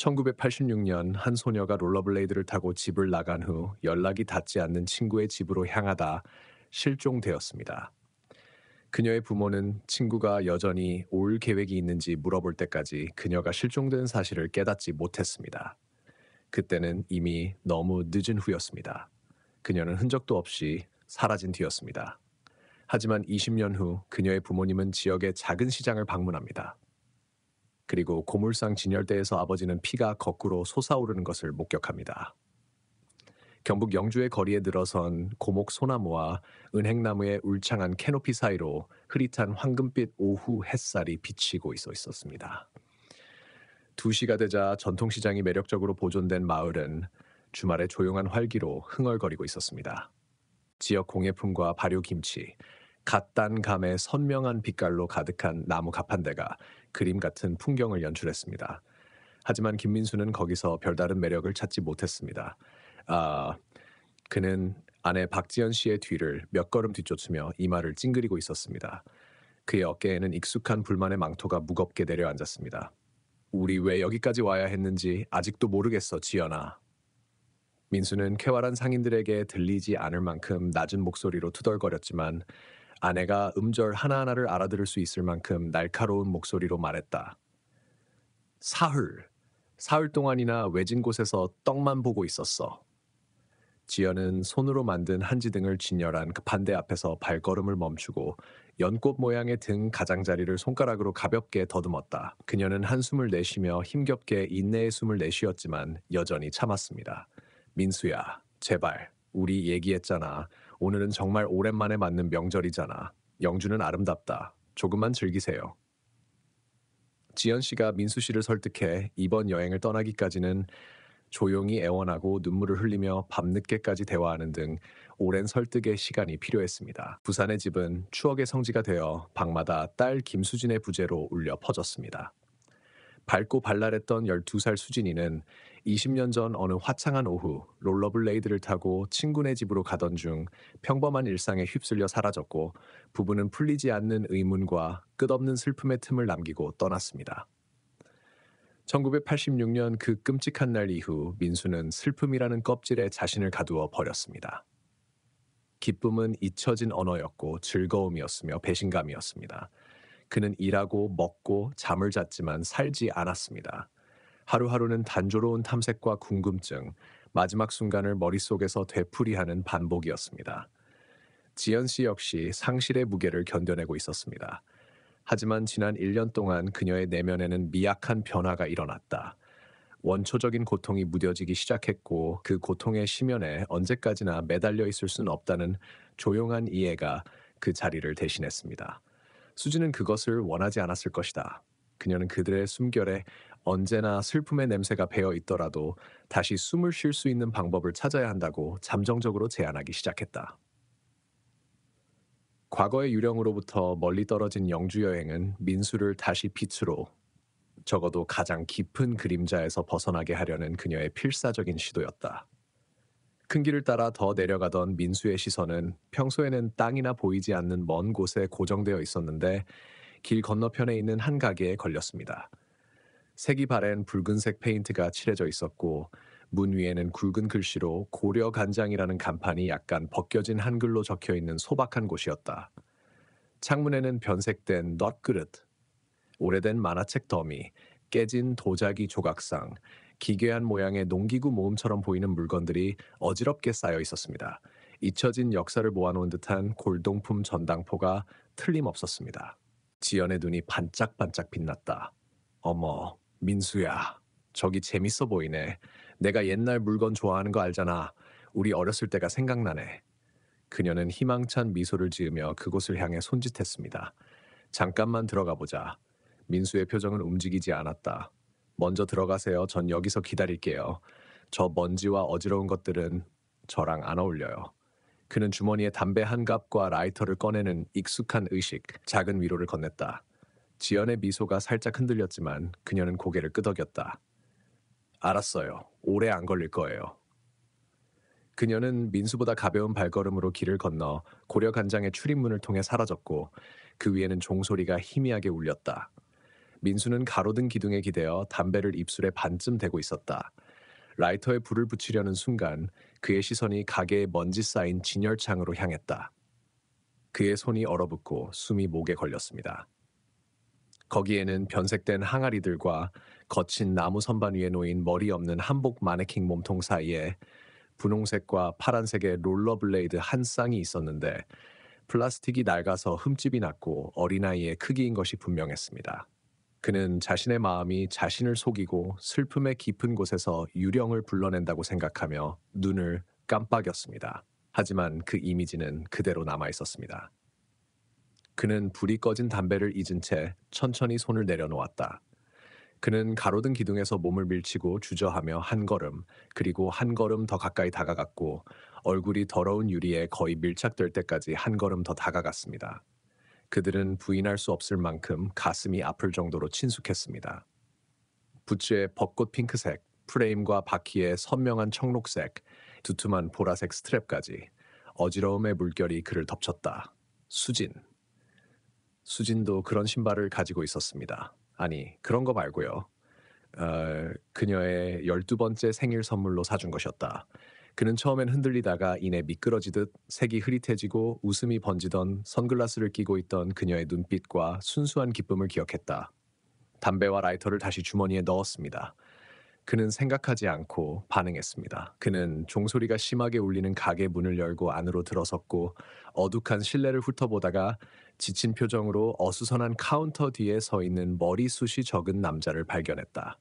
1986년 한 소녀가 롤러블레이드를 타고 집을 나간 후 연락이 닿지 않는 친구의 집으로 향하다 실종되었습니다. 그녀의 부모는 친구가 여전히 올 계획이 있는지 물어볼 때까지 그녀가 실종된 사실을 깨닫지 못했습니다. 그때는 이미 너무 늦은 후였습니다. 그녀는 흔적도 없이 사라진 뒤였습니다. 하지만 20년 후 그녀의 부모님은 지역의 작은 시장을 방문합니다. 그리고 고물상 진열대에서 아버지는 피가 거꾸로 솟아오르는 것을 목격합니다. 경북 영주의 거리에 들어선 고목 소나무와 은행나무의 울창한 캐노피 사이로 흐릿한 황금빛 오후 햇살이 비치고 있었습니다. 2시가 되자 전통시장이 매력적으로 보존된 마을은 주말에 조용한 활기로 흥얼거리고 있었습니다. 지역 공예품과 발효김치, 갓 딴 감의 선명한 빛깔로 가득한 나무 가판대가 그림 같은 풍경을 연출했습니다. 하지만 김민수는 거기서 별다른 매력을 찾지 못했습니다. 아, 그는 아내 박지연 씨의 뒤를 몇 걸음 뒤쫓으며 이마를 찡그리고 있었습니다. 그의 어깨에는 익숙한 불만의 망토가 무겁게 내려앉았습니다. 우리 왜 여기까지 와야 했는지 아직도 모르겠어, 지연아. 민수는 쾌활한 상인들에게 들리지 않을 만큼 낮은 목소리로 투덜거렸지만 아내가 음절 하나하나를 알아들을 수 있을 만큼 날카로운 목소리로 말했다. 사흘, 사흘 동안이나 외진 곳에서 떡만 보고 있었어. 지연은 손으로 만든 한지등을 진열한 그 반대 앞에서 발걸음을 멈추고 연꽃 모양의 등 가장자리를 손가락으로 가볍게 더듬었다. 그녀는 한숨을 내쉬며 힘겹게 인내의 숨을 내쉬었지만 여전히 참았습니다. 민수야, 제발, 우리 얘기했잖아. 오늘은 정말 오랜만에 맞는 명절이잖아. 영주는 아름답다. 조금만 즐기세요. 지연 씨가 민수 씨를 설득해 이번 여행을 떠나기까지는 조용히 애원하고 눈물을 흘리며 밤늦게까지 대화하는 등 오랜 설득의 시간이 필요했습니다. 부산의 집은 추억의 성지가 되어 방마다 딸 김수진의 부재로 울려 퍼졌습니다. 밝고 발랄했던 12살 수진이는 20년 전 어느 화창한 오후 롤러블레이드를 타고 친구네 집으로 가던 중 평범한 일상에 휩쓸려 사라졌고 부부는 풀리지 않는 의문과 끝없는 슬픔의 틈을 남기고 떠났습니다. 1986년 그 끔찍한 날 이후 민수는 슬픔이라는 껍질에 자신을 가두어 버렸습니다. 기쁨은 잊혀진 언어였고 즐거움이었으며 배신감이었습니다. 그는 일하고 먹고 잠을 잤지만 살지 않았습니다. 하루하루는 단조로운 탐색과 궁금증, 마지막 순간을 머릿속에서 되풀이하는 반복이었습니다. 지연 씨 역시 상실의 무게를 견뎌내고 있었습니다. 하지만 지난 1년 동안 그녀의 내면에는 미약한 변화가 일어났다. 원초적인 고통이 무뎌지기 시작했고 그 고통의 심연에 언제까지나 매달려 있을 수는 없다는 조용한 이해가 그 자리를 대신했습니다. 수지는 그것을 원하지 않았을 것이다. 그녀는 그들의 숨결에 언제나 슬픔의 냄새가 배어 있더라도 다시 숨을 쉴 수 있는 방법을 찾아야 한다고 잠정적으로 제안하기 시작했다. 과거의 유령으로부터 멀리 떨어진 영주 여행은 민수를 다시 빛으로, 적어도 가장 깊은 그림자에서 벗어나게 하려는 그녀의 필사적인 시도였다. 큰 길을 따라 더 내려가던 민수의 시선은 평소에는 땅이나 보이지 않는 먼 곳에 고정되어 있었는데 길 건너편에 있는 한 가게에 걸렸습니다. 색이 바랜 붉은색 페인트가 칠해져 있었고 문 위에는 굵은 글씨로 고려 간장이라는 간판이 약간 벗겨진 한글로 적혀 있는 소박한 곳이었다. 창문에는 변색된 넛그릇, 오래된 만화책 더미, 깨진 도자기 조각상, 기괴한 모양의 농기구 모음처럼 보이는 물건들이 어지럽게 쌓여 있었습니다. 잊혀진 역사를 모아놓은 듯한 골동품 전당포가 틀림없었습니다. 지연의 눈이 반짝반짝 빛났다. 어머, 민수야. 저기 재밌어 보이네. 내가 옛날 물건 좋아하는 거 알잖아. 우리 어렸을 때가 생각나네. 그녀는 희망찬 미소를 지으며 그곳을 향해 손짓했습니다. 잠깐만 들어가 보자. 민수의 표정은 움직이지 않았다. 먼저 들어가세요. 전 여기서 기다릴게요. 저 먼지와 어지러운 것들은 저랑 안 어울려요. 그는 주머니에 담배 한 갑과 라이터를 꺼내는 익숙한 의식, 작은 위로를 건넸다. 지연의 미소가 살짝 흔들렸지만 그녀는 고개를 끄덕였다. 알았어요. 오래 안 걸릴 거예요. 그녀는 민수보다 가벼운 발걸음으로 길을 건너 고려 간장의 출입문을 통해 사라졌고 그 위에는 종소리가 희미하게 울렸다. 민수는 가로등 기둥에 기대어 담배를 입술에 반쯤 대고 있었다. 라이터에 불을 붙이려는 순간 그의 시선이 가게에 먼지 쌓인 진열창으로 향했다. 그의 손이 얼어붙고 숨이 목에 걸렸습니다. 거기에는 변색된 항아리들과 거친 나무 선반 위에 놓인 머리 없는 한복 마네킹 몸통 사이에 분홍색과 파란색의 롤러블레이드 한 쌍이 있었는데 플라스틱이 낡아서 흠집이 났고 어린아이의 크기인 것이 분명했습니다. 그는 자신의 마음이 자신을 속이고 슬픔의 깊은 곳에서 유령을 불러낸다고 생각하며 눈을 깜빡였습니다. 하지만 그 이미지는 그대로 남아 있었습니다. 그는 불이 꺼진 담배를 잊은 채 천천히 손을 내려놓았다. 그는 가로등 기둥에서 몸을 밀치고 주저하며 한 걸음, 그리고 한 걸음 더 가까이 다가갔고 얼굴이 더러운 유리에 거의 밀착될 때까지 한 걸음 더 다가갔습니다. 그들은 부인할 수 없을 만큼 가슴이 아플 정도로 친숙했습니다. 부츠의 벚꽃 핑크색, 프레임과 바퀴의 선명한 청록색, 두툼한 보라색 스트랩까지 어지러움의 물결이 그를 덮쳤다. 수진. 수진도 그런 신발을 가지고 있었습니다. 아니, 그런 거 말고요. 그녀의 12번째 생일 선물로 사준 것이었다. 그는 처음엔 흔들리다가 이내 미끄러지듯 색이 흐릿해지고 웃음이 번지던 선글라스를 끼고 있던 그녀의 눈빛과 순수한 기쁨을 기억했다. 담배와 라이터를 다시 주머니에 넣었습니다. 그는 생각하지 않고 반응했습니다. 그는 종소리가 심하게 울리는 가게 문을 열고 안으로 들어섰고 어둑한 실내를 훑어보다가 지친 표정으로 어수선한 카운터 뒤에 서 있는 머리숱이 적은 남자를 발견했다.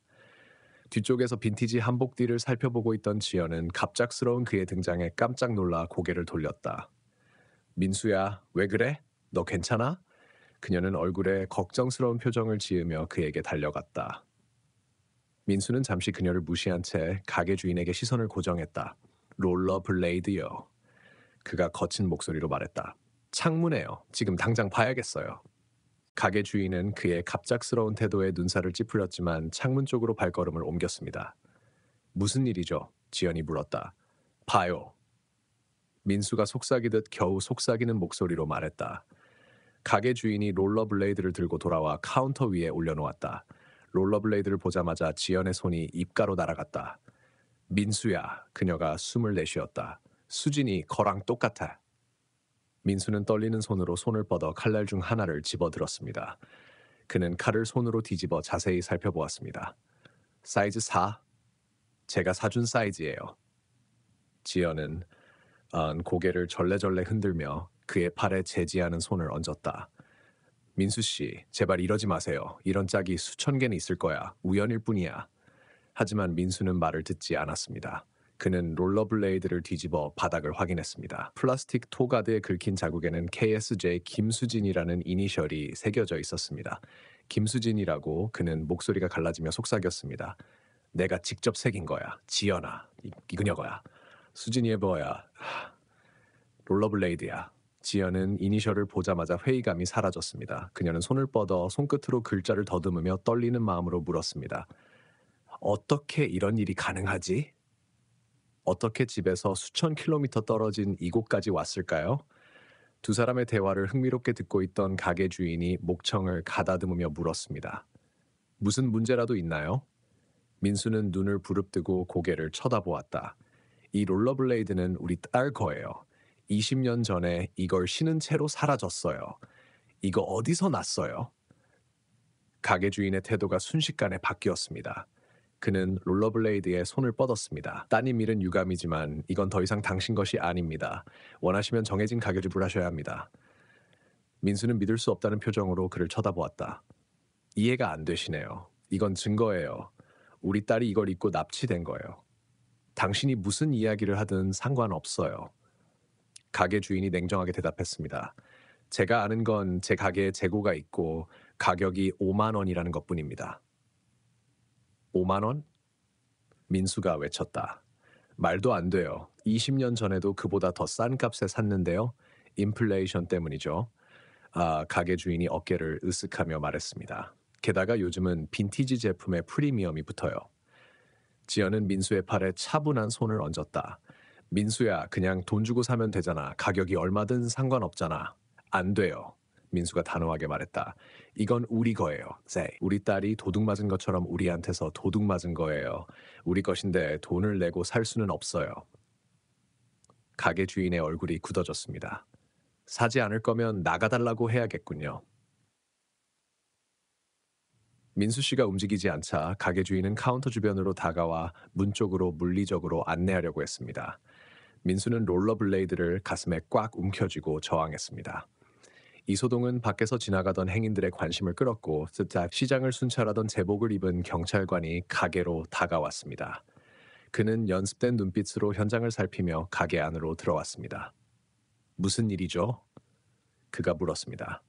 뒤쪽에서 빈티지 한복 뒤를 살펴보고 있던 지연은 갑작스러운 그의 등장에 깜짝 놀라 고개를 돌렸다. 민수야, 왜 그래? 너 괜찮아? 그녀는 얼굴에 걱정스러운 표정을 지으며 그에게 달려갔다. 민수는 잠시 그녀를 무시한 채 가게 주인에게 시선을 고정했다. 롤러 블레이드요. 그가 거친 목소리로 말했다. 창문에요. 지금 당장 봐야겠어요. 가게 주인은 그의 갑작스러운 태도에 눈살을 찌푸렸지만 창문 쪽으로 발걸음을 옮겼습니다. 무슨 일이죠? 지연이 물었다. 봐요. 민수가 속삭이듯 겨우 속삭이는 목소리로 말했다. 가게 주인이 롤러블레이드를 들고 돌아와 카운터 위에 올려놓았다. 롤러블레이드를 보자마자 지연의 손이 입가로 날아갔다. 민수야, 그녀가 숨을 내쉬었다. 수진이 거랑 똑같아. 민수는 떨리는 손으로 손을 뻗어 칼날 중 하나를 집어들었습니다. 그는 칼을 손으로 뒤집어 자세히 살펴보았습니다. 사이즈 4? 제가 사준 사이즈예요. 지연은 고개를 절레절레 흔들며 그의 팔에 재지 않은 손을 얹었다. 민수 씨, 제발 이러지 마세요. 이런 짝이 수천 개는 있을 거야. 우연일 뿐이야. 하지만 민수는 말을 듣지 않았습니다. 그는 롤러블레이드를 뒤집어 바닥을 확인했습니다. 플라스틱 토가드에 긁힌 자국에는 KSJ 김수진이라는 이니셜이 새겨져 있었습니다. 김수진이라고 그는 목소리가 갈라지며 속삭였습니다. 내가 직접 새긴 거야. 지연아, 이 그녀거야. 수진이의 뭐야. 롤러블레이드야. 지연은 이니셜을 보자마자 회의감이 사라졌습니다. 그녀는 손을 뻗어 손끝으로 글자를 더듬으며 떨리는 마음으로 물었습니다. 어떻게 이런 일이 가능하지? 어떻게 집에서 수천 킬로미터 떨어진 이곳까지 왔을까요? 두 사람의 대화를 흥미롭게 듣고 있던 가게 주인이 목청을 가다듬으며 물었습니다. 무슨 문제라도 있나요? 민수는 눈을 부릅뜨고 고개를 쳐다보았다. 이 롤러블레이드는 우리 딸 거예요. 20년 전에 이걸 신은 채로 사라졌어요. 이거 어디서 났어요? 가게 주인의 태도가 순식간에 바뀌었습니다. 그는 롤러블레이드에 손을 뻗었습니다. 따님 일은 유감이지만 이건 더 이상 당신 것이 아닙니다. 원하시면 정해진 가격을 부르셔야 합니다. 민수는 믿을 수 없다는 표정으로 그를 쳐다보았다. 이해가 안 되시네요. 이건 증거예요. 우리 딸이 이걸 입고 납치된 거예요. 당신이 무슨 이야기를 하든 상관없어요. 가게 주인이 냉정하게 대답했습니다. 제가 아는 건 제 가게에 재고가 있고 가격이 5만 원이라는 것뿐입니다. 5만 원? 민수가 외쳤다. 말도 안 돼요. 20년 전에도 그보다 더 싼 값에 샀는데요. 인플레이션 때문이죠. 가게 주인이 어깨를 으쓱하며 말했습니다. 게다가 요즘은 빈티지 제품에 프리미엄이 붙어요. 지연은 민수의 팔에 차분한 손을 얹었다. 민수야, 그냥 돈 주고 사면 되잖아. 가격이 얼마든 상관없잖아. 안 돼요. 민수가 단호하게 말했다. 이건 우리 거예요. 세. 우리 딸이 도둑 맞은 것처럼 우리한테서 도둑 맞은 거예요. 우리 것인데 돈을 내고 살 수는 없어요. 가게 주인의 얼굴이 굳어졌습니다. 사지 않을 거면 나가달라고 해야겠군요. 민수 씨가 움직이지 않자 가게 주인은 카운터 주변으로 다가와 문 쪽으로 물리적으로 안내하려고 했습니다. 민수는 롤러블레이드를 가슴에 꽉 움켜쥐고 저항했습니다. 이소동은 밖에서 지나가던 행인들의 관심을 끌었고 시장을 순찰하던 제복을 입은 경찰관이 가게로 다가왔습니다. 그는 연습된 눈빛으로 현장을 살피며 가게 안으로 들어왔습니다. 무슨 일이죠? 그가 물었습니다.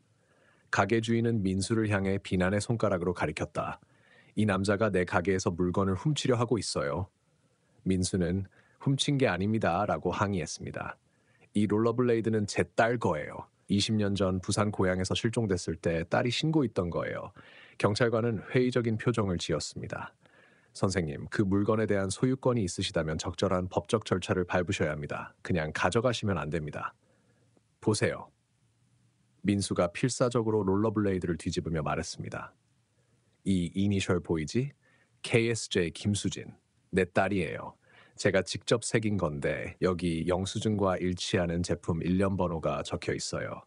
가게 주인은 민수를 향해 비난의 손가락으로 가리켰다. 이 남자가 내 가게에서 물건을 훔치려 하고 있어요. 민수는 훔친 게 아닙니다 라고 항의했습니다. 이 롤러블레이드는 제 딸 거예요. 20년 전 부산 고향에서 실종됐을 때 딸이 신고했던 거예요. 경찰관은 회의적인 표정을 지었습니다. 선생님, 그 물건에 대한 소유권이 있으시다면 적절한 법적 절차를 밟으셔야 합니다. 그냥 가져가시면 안 됩니다. 보세요. 민수가 필사적으로 롤러블레이드를 뒤집으며 말했습니다. 이 이니셜 보이지? KSJ 김수진. 내 딸이에요. 제가 직접 새긴 건데 여기 영수증과 일치하는 제품 일련 번호가 적혀 있어요.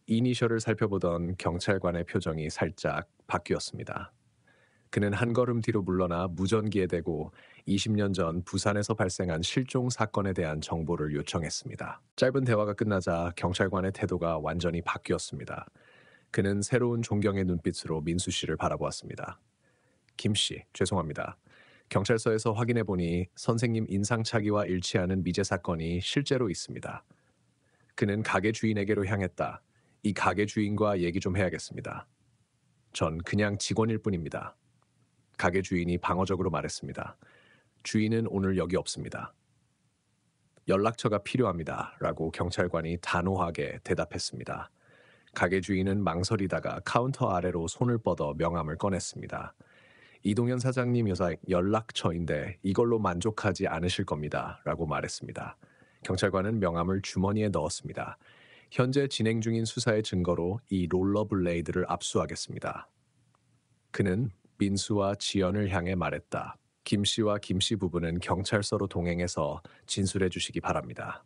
이니셜을 살펴보던 경찰관의 표정이 살짝 바뀌었습니다. 그는 한 걸음 뒤로 물러나 무전기에 대고 20년 전 부산에서 발생한 실종 사건에 대한 정보를 요청했습니다. 짧은 대화가 끝나자 경찰관의 태도가 완전히 바뀌었습니다. 그는 새로운 존경의 눈빛으로 민수 씨를 바라보았습니다. 김 씨, 죄송합니다. 경찰서에서 확인해 보니 선생님 인상착의와 일치하는 미제 사건이 실제로 있습니다. 그는 가게 주인에게로 향했다. 이 가게 주인과 얘기 좀 해야겠습니다. 전 그냥 직원일 뿐입니다. 가게 주인이 방어적으로 말했습니다. 주인은 오늘 여기 없습니다. 연락처가 필요합니다. 라고 경찰관이 단호하게 대답했습니다. 가게 주인은 망설이다가 카운터 아래로 손을 뻗어 명함을 꺼냈습니다. 이동현 사장님 여사 연락처인데 이걸로 만족하지 않으실 겁니다. 라고 말했습니다. 경찰관은 명함을 주머니에 넣었습니다. 현재 진행 중인 수사의 증거로 이 롤러블레이드를 압수하겠습니다. 그는 민수와 지연을 향해 말했다. 김 씨와 김 씨 부부는 경찰서로 동행해서 진술해 주시기 바랍니다.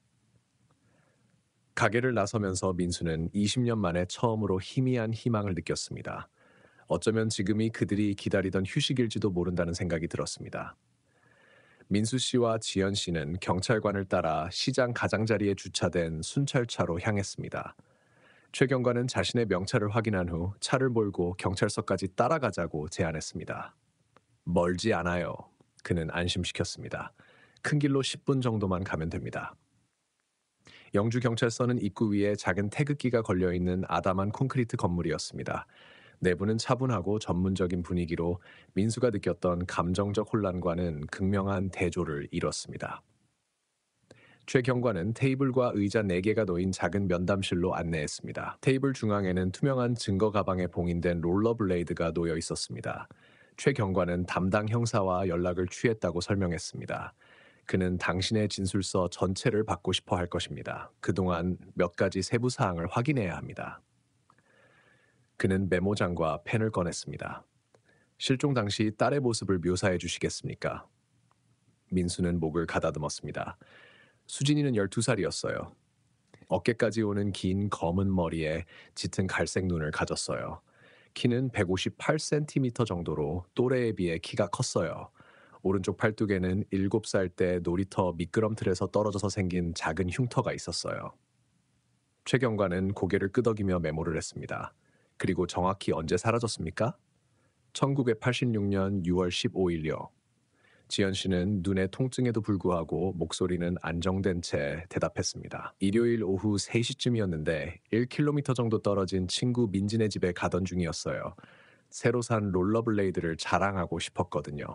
가게를 나서면서 민수는 20년 만에 처음으로 희미한 희망을 느꼈습니다. 어쩌면 지금이 그들이 기다리던 휴식일지도 모른다는 생각이 들었습니다. 민수 씨와 지연 씨는 경찰관을 따라 시장 가장자리에 주차된 순찰차로 향했습니다. 최 경관은 자신의 명찰을 확인한 후 차를 몰고 경찰서까지 따라가자고 제안했습니다. 멀지 않아요. 그는 안심시켰습니다. 큰 길로 10분 정도만 가면 됩니다. 영주경찰서는 입구 위에 작은 태극기가 걸려있는 아담한 콘크리트 건물이었습니다. 내부는 차분하고 전문적인 분위기로 민수가 느꼈던 감정적 혼란과는 극명한 대조를 이뤘습니다. 최 경관은 테이블과 의자 4개가 놓인 작은 면담실로 안내했습니다. 테이블 중앙에는 투명한 증거 가방에 봉인된 롤러블레이드가 놓여 있었습니다. 최 경관은 담당 형사와 연락을 취했다고 설명했습니다. 그는 당신의 진술서 전체를 받고 싶어 할 것입니다. 그동안 몇 가지 세부 사항을 확인해야 합니다. 그는 메모장과 펜을 꺼냈습니다. 실종 당시 딸의 모습을 묘사해 주시겠습니까? 민수는 목을 가다듬었습니다. 수진이는 12살이었어요. 어깨까지 오는 긴 검은 머리에 짙은 갈색 눈을 가졌어요. 키는 158cm 정도로 또래에 비해 키가 컸어요. 오른쪽 팔뚝에는 7살 때 놀이터 미끄럼틀에서 떨어져서 생긴 작은 흉터가 있었어요. 최 경관은 고개를 끄덕이며 메모를 했습니다. 그리고 정확히 언제 사라졌습니까? 1986년 6월 15일요. 지연 씨는 눈의 통증에도 불구하고 목소리는 안정된 채 대답했습니다. 일요일 오후 3시쯤이었는데 1km 정도 떨어진 친구 민진의 집에 가던 중이었어요. 새로 산 롤러블레이드를 자랑하고 싶었거든요.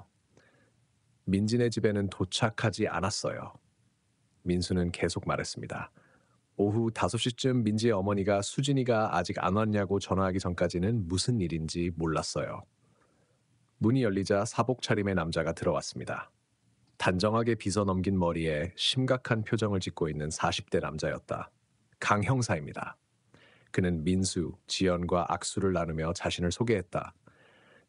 민진의 집에는 도착하지 않았어요. 민수는 계속 말했습니다. 오후 5시쯤 민지의 어머니가 수진이가 아직 안 왔냐고 전화하기 전까지는 무슨 일인지 몰랐어요. 문이 열리자 사복 차림의 남자가 들어왔습니다. 단정하게 빗어 넘긴 머리에 심각한 표정을 짓고 있는 40대 남자였다. 강 형사입니다. 그는 민수, 지연과 악수를 나누며 자신을 소개했다.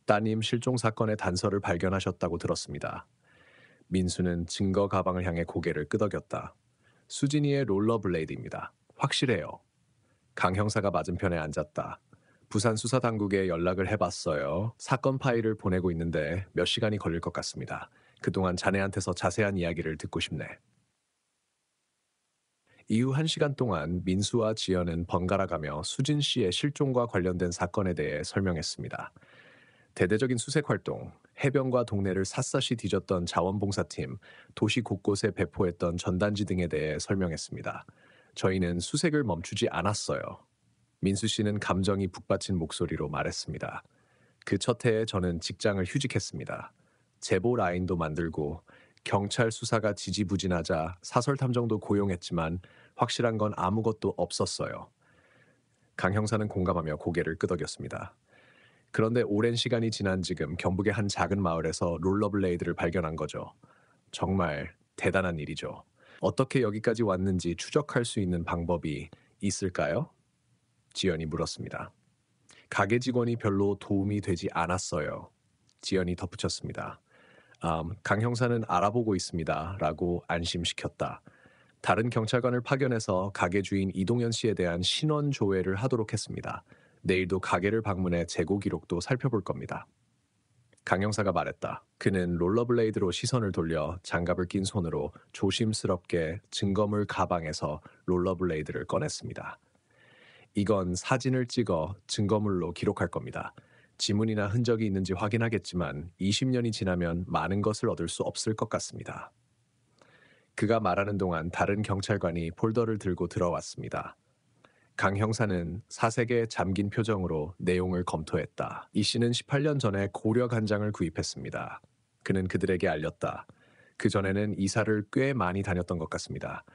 따님 실종 사건의 단서를 발견하셨다고 들었습니다. 민수는 증거 가방을 향해 고개를 끄덕였다. 수진이의 롤러블레이드입니다. 확실해요. 강 형사가 맞은편에 앉았다. 부산 수사당국에 연락을 해봤어요. 사건 파일을 보내고 있는데 몇 시간이 걸릴 것 같습니다. 그동안 자네한테서 자세한 이야기를 듣고 싶네. 이후 1시간 동안 민수와 지연은 번갈아가며 수진 씨의 실종과 관련된 사건에 대해 설명했습니다. 대대적인 수색 활동, 해변과 동네를 샅샅이 뒤졌던 자원봉사팀, 도시 곳곳에 배포했던 전단지 등에 대해 설명했습니다. 저희는 수색을 멈추지 않았어요. 민수 씨는 감정이 북받친 목소리로 말했습니다. 그 첫 해에 저는 직장을 휴직했습니다. 제보 라인도 만들고 경찰 수사가 지지부진하자 사설 탐정도 고용했지만 확실한 건 아무것도 없었어요. 강 형사는 공감하며 고개를 끄덕였습니다. 그런데 오랜 시간이 지난 지금 경북의 한 작은 마을에서 롤러블레이드를 발견한 거죠. 정말 대단한 일이죠. 어떻게 여기까지 왔는지 추적할 수 있는 방법이 있을까요? 지연이 물었습니다. 가게 직원이 별로 도움이 되지 않았어요. 지연이 덧붙였습니다. 강 형사는 알아보고 있습니다. 라고 안심시켰다. 다른 경찰관을 파견해서 가게 주인 이동현 씨에 대한 신원 조회를 하도록 했습니다. 내일도 가게를 방문해 재고 기록도 살펴볼 겁니다. 강 형사가 말했다. 그는 롤러블레이드로 시선을 돌려 장갑을 낀 손으로 조심스럽게 증거물 가방에서 롤러블레이드를 꺼냈습니다. 이건 사진을 찍어 증거물로 기록할 겁니다. 지문이나 흔적이 있는지 확인하겠지만 20년이 지나면 많은 것을 얻을 수 없을 것 같습니다. 그가 말하는 동안 다른 경찰관이 폴더를 들고 들어왔습니다. 강 형사는 사색에 잠긴 표정으로 내용을 검토했다. 이 씨는 18년 전에 고려 간장을 구입했습니다. 그는 그들에게 알렸다. 그 전에는 이사를 꽤 많이 다녔던 것 같습니다.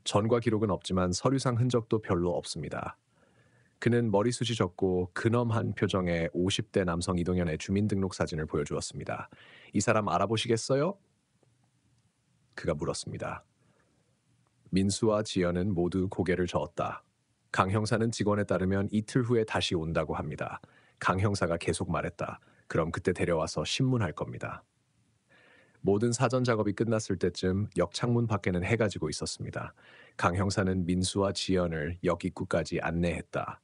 전과 기록은 없지만 서류상 흔적도 별로 없습니다. 그는 머리숱이 적고 근엄한 표정의 50대 남성 이동현의 주민등록 사진을 보여주었습니다. 이 사람 알아보시겠어요? 그가 물었습니다. 민수와 지연은 모두 고개를 저었다. 강 형사는 직원에 따르면 이틀 후에 다시 온다고 합니다. 강 형사가 계속 말했다. 그럼 그때 데려와서 신문할 겁니다. 모든 사전 작업이 끝났을 때쯤 역 창문 밖에는 해가 지고 있었습니다. 강 형사는 민수와 지연을 역 입구까지 안내했다.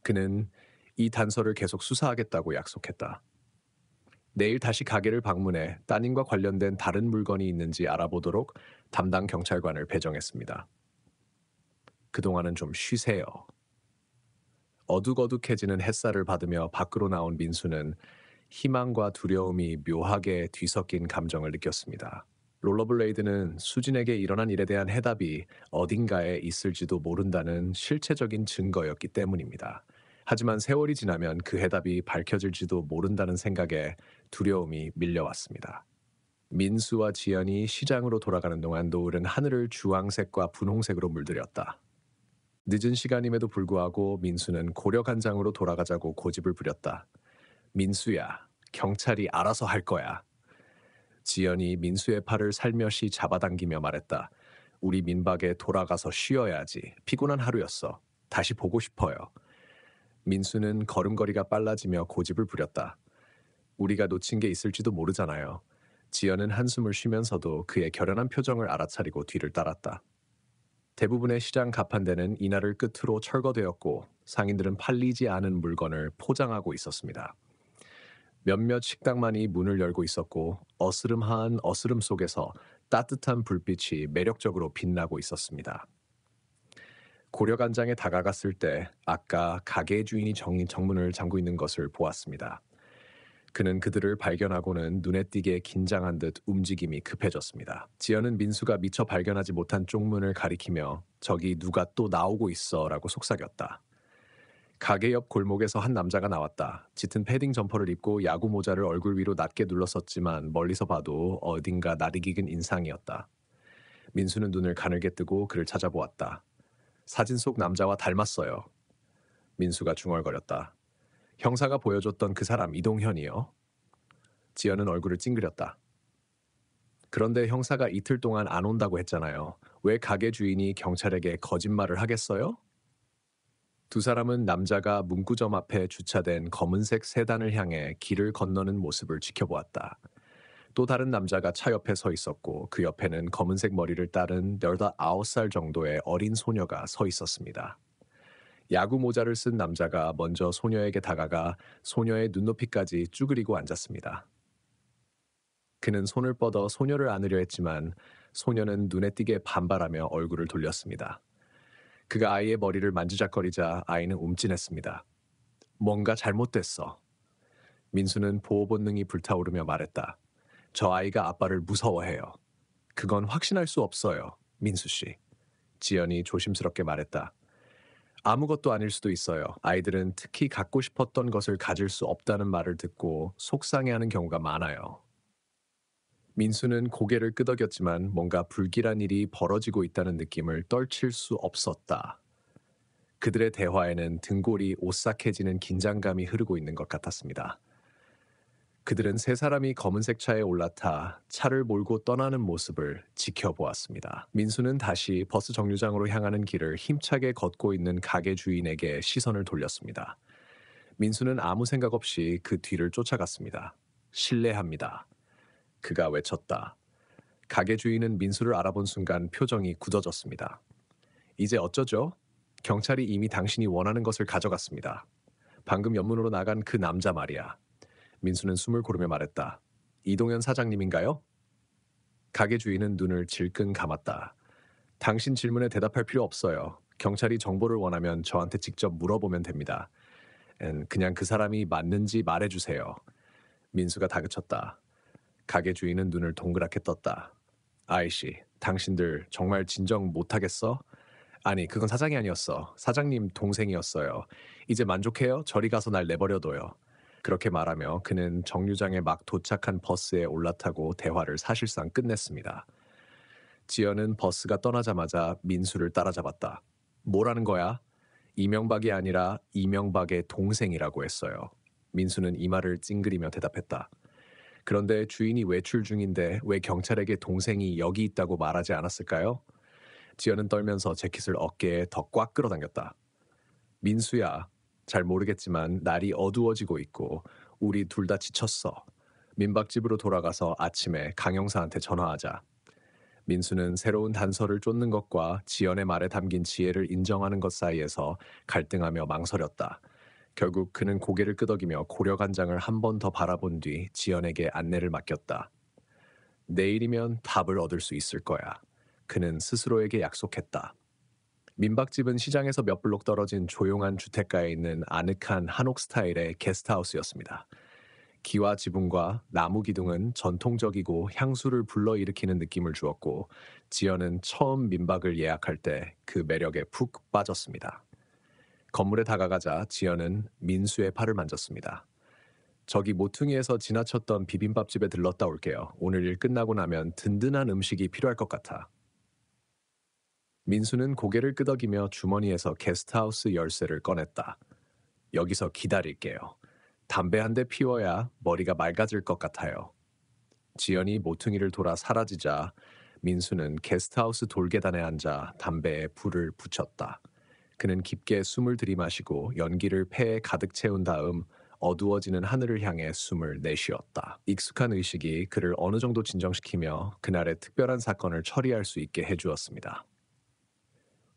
그는 이 단서를 계속 수사하겠다고 약속했다. 내일 다시 가게를 방문해 따님과 관련된 다른 물건이 있는지 알아보도록 담당 경찰관을 배정했습니다. 그동안은 좀 쉬세요. 어둑어둑해지는 햇살을 받으며 밖으로 나온 민수는 희망과 두려움이 묘하게 뒤섞인 감정을 느꼈습니다. 롤러블레이드는 수진에게 일어난 일에 대한 해답이 어딘가에 있을지도 모른다는 실체적인 증거였기 때문입니다. 하지만 세월이 지나면 그 해답이 밝혀질지도 모른다는 생각에 두려움이 밀려왔습니다. 민수와 지연이 시장으로 돌아가는 동안 노을은 하늘을 주황색과 분홍색으로 물들였다. 늦은 시간임에도 불구하고 민수는 고려간장으로 돌아가자고 고집을 부렸다. 민수야, 경찰이 알아서 할 거야. 지연이 민수의 팔을 살며시 잡아당기며 말했다. 우리 민박에 돌아가서 쉬어야지. 피곤한 하루였어. 다시 보고 싶어요. 민수는 걸음걸이가 빨라지며 고집을 부렸다. 우리가 놓친 게 있을지도 모르잖아요. 지연은 한숨을 쉬면서도 그의 결연한 표정을 알아차리고 뒤를 따랐다. 대부분의 시장 가판대는 이날을 끝으로 철거되었고 상인들은 팔리지 않은 물건을 포장하고 있었습니다. 몇몇 식당만이 문을 열고 있었고 어스름한 어스름 속에서 따뜻한 불빛이 매력적으로 빛나고 있었습니다. 고려간장에 다가갔을 때 아까 가게 주인이 정문을 잠고 있는 것을 보았습니다. 그는 그들을 발견하고는 눈에 띄게 긴장한 듯 움직임이 급해졌습니다. 지연은 민수가 미처 발견하지 못한 쪽문을 가리키며 저기 누가 또 나오고 있어 라고 속삭였다. 가게 옆 골목에서 한 남자가 나왔다. 짙은 패딩 점퍼를 입고 야구 모자를 얼굴 위로 낮게 눌렀었지만 멀리서 봐도 어딘가 낯익은 인상이었다. 민수는 눈을 가늘게 뜨고 그를 찾아보았다. 사진 속 남자와 닮았어요. 민수가 중얼거렸다. 형사가 보여줬던 그 사람 이동현이요? 지연은 얼굴을 찡그렸다. 그런데 형사가 이틀 동안 안 온다고 했잖아요. 왜 가게 주인이 경찰에게 거짓말을 하겠어요? 두 사람은 남자가 문구점 앞에 주차된 검은색 세단을 향해 길을 건너는 모습을 지켜보았다. 또 다른 남자가 차 옆에 서 있었고 그 옆에는 검은색 머리를 따른 19살 정도의 어린 소녀가 서 있었습니다. 야구 모자를 쓴 남자가 먼저 소녀에게 다가가 소녀의 눈높이까지 쭈그리고 앉았습니다. 그는 손을 뻗어 소녀를 안으려 했지만 소녀는 눈에 띄게 반발하며 얼굴을 돌렸습니다. 그가 아이의 머리를 만지작거리자 아이는 움찔했습니다. 뭔가 잘못됐어. 민수는 보호 본능이 불타오르며 말했다. 저 아이가 아빠를 무서워해요. 그건 확신할 수 없어요. 민수 씨. 지연이 조심스럽게 말했다. 아무것도 아닐 수도 있어요. 아이들은 특히 갖고 싶었던 것을 가질 수 없다는 말을 듣고 속상해하는 경우가 많아요. 민수는 고개를 끄덕였지만 뭔가 불길한 일이 벌어지고 있다는 느낌을 떨칠 수 없었다. 그들의 대화에는 등골이 오싹해지는 긴장감이 흐르고 있는 것 같았습니다. 그들은 세 사람이 검은색 차에 올라타 차를 몰고 떠나는 모습을 지켜보았습니다. 민수는 다시 버스 정류장으로 향하는 길을 힘차게 걷고 있는 가게 주인에게 시선을 돌렸습니다. 민수는 아무 생각 없이 그 뒤를 쫓아갔습니다. 실례합니다. 그가 외쳤다. 가게 주인은 민수를 알아본 순간 표정이 굳어졌습니다. 이제 어쩌죠? 경찰이 이미 당신이 원하는 것을 가져갔습니다. 방금 연문으로 나간 그 남자 말이야. 민수는 숨을 고르며 말했다. 이동현 사장님인가요? 가게 주인은 눈을 질끈 감았다. 당신 질문에 대답할 필요 없어요. 경찰이 정보를 원하면 저한테 직접 물어보면 됩니다. 그냥 그 사람이 맞는지 말해주세요. 민수가 다그쳤다. 가게 주인은 눈을 동그랗게 떴다. 아이씨, 당신들 정말 진정 못하겠어? 아니, 그건 사장이 아니었어. 사장님 동생이었어요. 이제 만족해요? 저리 가서 날 내버려둬요. 그렇게 말하며 그는 정류장에 막 도착한 버스에 올라타고 대화를 사실상 끝냈습니다. 지연은 버스가 떠나자마자 민수를 따라잡았다. 뭐라는 거야? 이명박이 아니라 이명박의 동생이라고 했어요. 민수는 이마를 찡그리며 대답했다. 그런데 주인이 외출 중인데 왜 경찰에게 동생이 여기 있다고 말하지 않았을까요? 지연은 떨면서 재킷을 어깨에 더 꽉 끌어당겼다. 민수야, 잘 모르겠지만 날이 어두워지고 있고 우리 둘 다 지쳤어. 민박집으로 돌아가서 아침에 강영사한테 전화하자. 민수는 새로운 단서를 쫓는 것과 지연의 말에 담긴 지혜를 인정하는 것 사이에서 갈등하며 망설였다. 결국 그는 고개를 끄덕이며 고려간장을 한 번 더 바라본 뒤 지연에게 안내를 맡겼다. 내일이면 답을 얻을 수 있을 거야. 그는 스스로에게 약속했다. 민박집은 시장에서 몇 블록 떨어진 조용한 주택가에 있는 아늑한 한옥 스타일의 게스트하우스였습니다. 기와 지붕과 나무 기둥은 전통적이고 향수를 불러일으키는 느낌을 주었고 지연은 처음 민박을 예약할 때 그 매력에 푹 빠졌습니다. 건물에 다가가자 지연은 민수의 팔을 만졌습니다. 저기 모퉁이에서 지나쳤던 비빔밥집에 들렀다 올게요. 오늘 일 끝나고 나면 든든한 음식이 필요할 것 같아. 민수는 고개를 끄덕이며 주머니에서 게스트하우스 열쇠를 꺼냈다. 여기서 기다릴게요. 담배 한 대 피워야 머리가 맑아질 것 같아요. 지연이 모퉁이를 돌아 사라지자 민수는 게스트하우스 돌계단에 앉아 담배에 불을 붙였다. 그는 깊게 숨을 들이마시고 연기를 폐에 가득 채운 다음 어두워지는 하늘을 향해 숨을 내쉬었다. 익숙한 의식이 그를 어느 정도 진정시키며 그날의 특별한 사건을 처리할 수 있게 해주었습니다.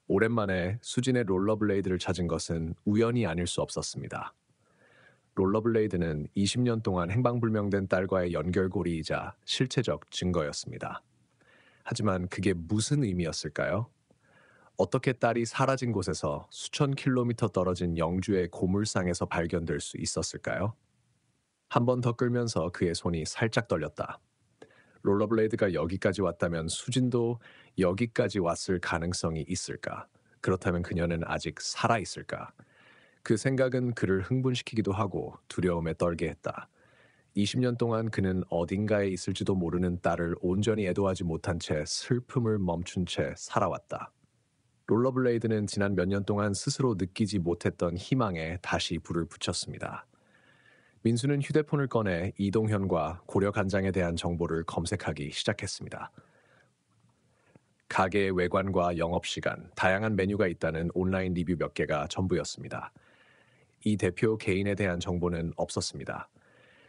오랜만에 수진의 롤러블레이드를 찾은 것은 우연이 아닐 수 없었습니다. 롤러블레이드는 20년 동안 행방불명된 딸과의 연결고리이자 실체적 증거였습니다. 하지만 그게 무슨 의미였을까요? 어떻게 딸이 사라진 곳에서 수천 킬로미터 떨어진 영주의 고물상에서 발견될 수 있었을까요? 한 번 더 끌면서 그의 손이 살짝 떨렸다. 롤러블레이드가 여기까지 왔다면 수진도 여기까지 왔을 가능성이 있을까? 그렇다면 그녀는 아직 살아있을까? 그 생각은 그를 흥분시키기도 하고 두려움에 떨게 했다. 20년 동안 그는 어딘가에 있을지도 모르는 딸을 온전히 애도하지 못한 채 슬픔을 멈춘 채 살아왔다. 롤러블레이드는 지난 몇 년 동안 스스로 느끼지 못했던 희망에 다시 불을 붙였습니다. 민수는 휴대폰을 꺼내 이동현과 고려간장에 대한 정보를 검색하기 시작했습니다. 가게의 외관과 영업시간, 다양한 메뉴가 있다는 온라인 리뷰 몇 개가 전부였습니다. 이 대표 개인에 대한 정보는 없었습니다.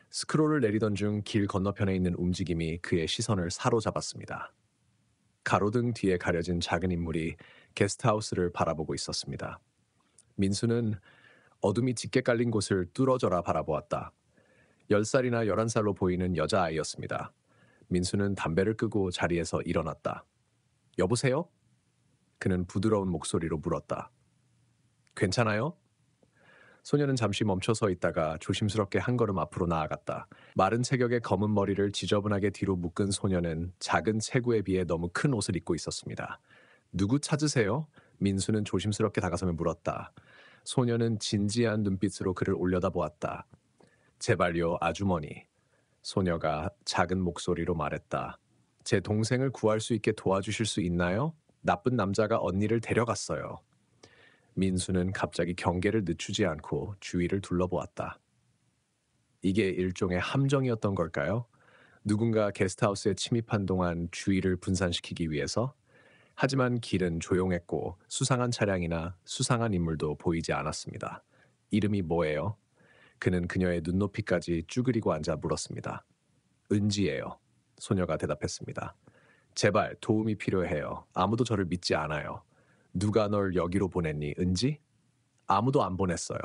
스크롤을 내리던 중 길 건너편에 있는 움직임이 그의 시선을 사로잡았습니다. 가로등 뒤에 가려진 작은 인물이 게스트하우스를 바라보고 있었습니다. 민수는 어둠이 짙게 깔린 곳을 뚫어져라 바라보았다. 10살이나 11살로 보이는 여자아이였습니다. 민수는 담배를 끄고 자리에서 일어났다. 여보세요? 그는 부드러운 목소리로 물었다. 괜찮아요? 소녀는 잠시 멈춰 서 있다가 조심스럽게 한 걸음 앞으로 나아갔다. 마른 체격의 검은 머리를 지저분하게 뒤로 묶은 소녀는 작은 체구에 비해 너무 큰 옷을 입고 있었습니다. 누구 찾으세요? 민수는 조심스럽게 다가서며 물었다. 소녀는 진지한 눈빛으로 그를 올려다보았다. 제발요, 아주머니. 소녀가 작은 목소리로 말했다. 제 동생을 구할 수 있게 도와주실 수 있나요? 나쁜 남자가 언니를 데려갔어요. 민수는 갑자기 경계를 늦추지 않고 주위를 둘러보았다. 이게 일종의 함정이었던 걸까요? 누군가 게스트하우스에 침입한 동안 주의를 분산시키기 위해서? 하지만 길은 조용했고 수상한 차량이나 수상한 인물도 보이지 않았습니다. 이름이 뭐예요? 그는 그녀의 눈높이까지 쭈그리고 앉아 물었습니다. 은지예요. 소녀가 대답했습니다. 제발 도움이 필요해요. 아무도 저를 믿지 않아요. 누가 널 여기로 보냈니, 은지? 아무도 안 보냈어요.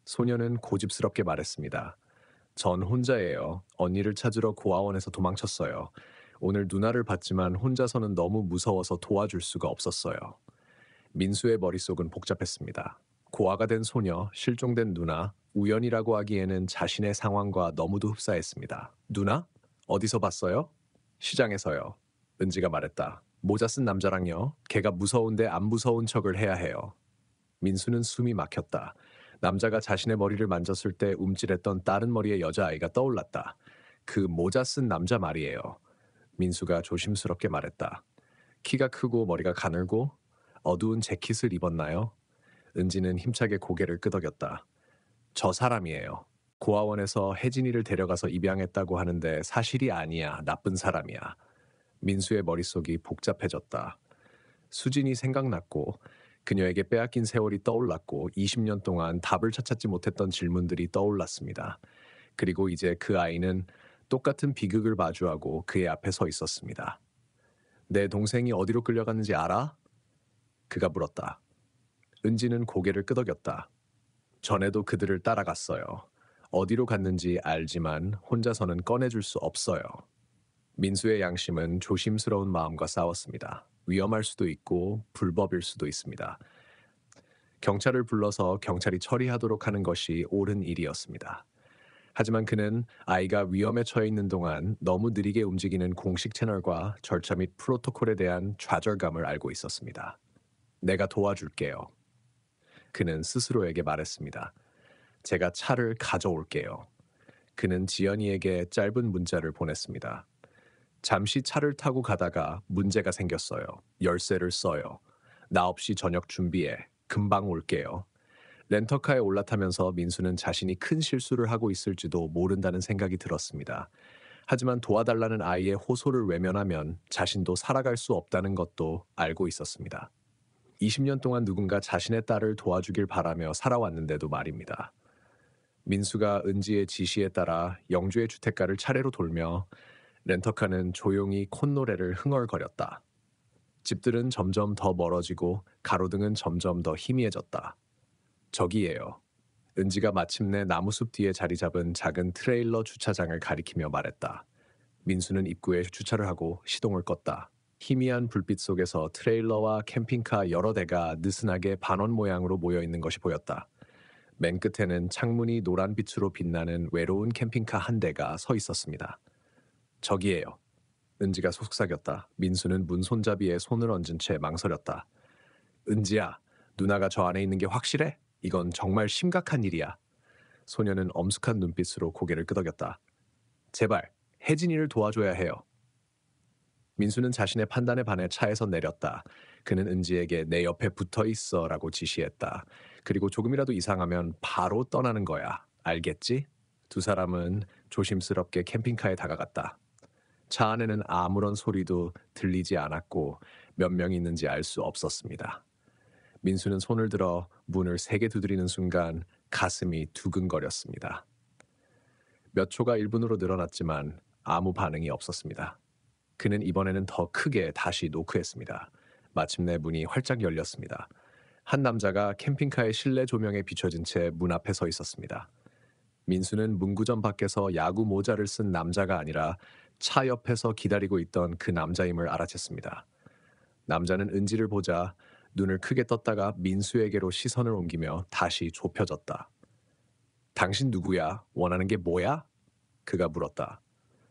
소녀는 고집스럽게 말했습니다. 전 혼자예요. 언니를 찾으러 고아원에서 도망쳤어요. 오늘 누나를 봤지만 혼자서는 너무 무서워서 도와줄 수가 없었어요. 민수의 머릿속은 복잡했습니다. 고아가 된 소녀, 실종된 누나, 우연이라고 하기에는 자신의 상황과 너무도 흡사했습니다. 누나? 어디서 봤어요? 시장에서요. 은지가 말했다. 모자 쓴 남자랑요. 걔가 무서운데 안 무서운 척을 해야 해요. 민수는 숨이 막혔다. 남자가 자신의 머리를 만졌을 때 움찔했던 다른 머리의 여자아이가 떠올랐다. 그 모자 쓴 남자 말이에요. 민수가 조심스럽게 말했다. 키가 크고 머리가 가늘고 어두운 재킷을 입었나요? 은지는 힘차게 고개를 끄덕였다. 저 사람이에요. 고아원에서 혜진이를 데려가서 입양했다고 하는데 사실이 아니야. 나쁜 사람이야. 민수의 머릿속이 복잡해졌다. 수진이 생각났고 그녀에게 빼앗긴 세월이 떠올랐고 20년 동안 답을 찾지 못했던 질문들이 떠올랐습니다. 그리고 이제 그 아이는 똑같은 비극을 마주하고 그의 앞에 서 있었습니다. 내 동생이 어디로 끌려갔는지 알아? 그가 물었다. 은지는 고개를 끄덕였다. 전에도 그들을 따라갔어요. 어디로 갔는지 알지만 혼자서는 꺼내줄 수 없어요. 민수의 양심은 조심스러운 마음과 싸웠습니다. 위험할 수도 있고 불법일 수도 있습니다. 경찰을 불러서 경찰이 처리하도록 하는 것이 옳은 일이었습니다. 하지만 그는 아이가 위험에 처해 있는 동안 너무 느리게 움직이는 공식 채널과 절차 및 프로토콜에 대한 좌절감을 알고 있었습니다. 내가 도와줄게요. 그는 스스로에게 말했습니다. 제가 차를 가져올게요. 그는 지연이에게 짧은 문자를 보냈습니다. 잠시 차를 타고 가다가 문제가 생겼어요. 열쇠를 써요. 나 없이 저녁 준비해. 금방 올게요. 렌터카에 올라타면서 민수는 자신이 큰 실수를 하고 있을지도 모른다는 생각이 들었습니다. 하지만 도와달라는 아이의 호소를 외면하면 자신도 살아갈 수 없다는 것도 알고 있었습니다. 20년 동안 누군가 자신의 딸을 도와주길 바라며 살아왔는데도 말입니다. 민수가 은지의 지시에 따라 영주의 주택가를 차례로 돌며 렌터카는 조용히 콧노래를 흥얼거렸다. 집들은 점점 더 멀어지고 가로등은 점점 더 희미해졌다. 저기예요. 은지가 마침내 나무숲 뒤에 자리 잡은 작은 트레일러 주차장을 가리키며 말했다. 민수는 입구에 주차를 하고 시동을 껐다. 희미한 불빛 속에서 트레일러와 캠핑카 여러 대가 느슨하게 반원 모양으로 모여있는 것이 보였다. 맨 끝에는 창문이 노란빛으로 빛나는 외로운 캠핑카 한 대가 서 있었습니다. 저기예요. 은지가 속삭였다. 민수는 문 손잡이에 손을 얹은 채 망설였다. 은지야, 누나가 저 안에 있는 게 확실해? 이건 정말 심각한 일이야. 소녀는 엄숙한 눈빛으로 고개를 끄덕였다. 제발, 혜진이를 도와줘야 해요. 민수는 자신의 판단에 반해 차에서 내렸다. 그는 은지에게 내 옆에 붙어 있어 라고 지시했다. 그리고 조금이라도 이상하면 바로 떠나는 거야. 알겠지? 두 사람은 조심스럽게 캠핑카에 다가갔다. 차 안에는 아무런 소리도 들리지 않았고 몇 명이 있는지 알 수 없었습니다. 민수는 손을 들어 문을 세게 두드리는 순간 가슴이 두근거렸습니다. 몇 초가 1분으로 늘어났지만 아무 반응이 없었습니다. 그는 이번에는 더 크게 다시 노크했습니다. 마침내 문이 활짝 열렸습니다. 한 남자가 캠핑카의 실내 조명에 비춰진 채 문 앞에 서 있었습니다. 민수는 문구점 밖에서 야구 모자를 쓴 남자가 아니라 차 옆에서 기다리고 있던 그 남자임을 알아챘습니다. 남자는 은지를 보자 눈을 크게 떴다가 민수에게로 시선을 옮기며 다시 좁혀졌다. 당신 누구야? 원하는 게 뭐야? 그가 물었다.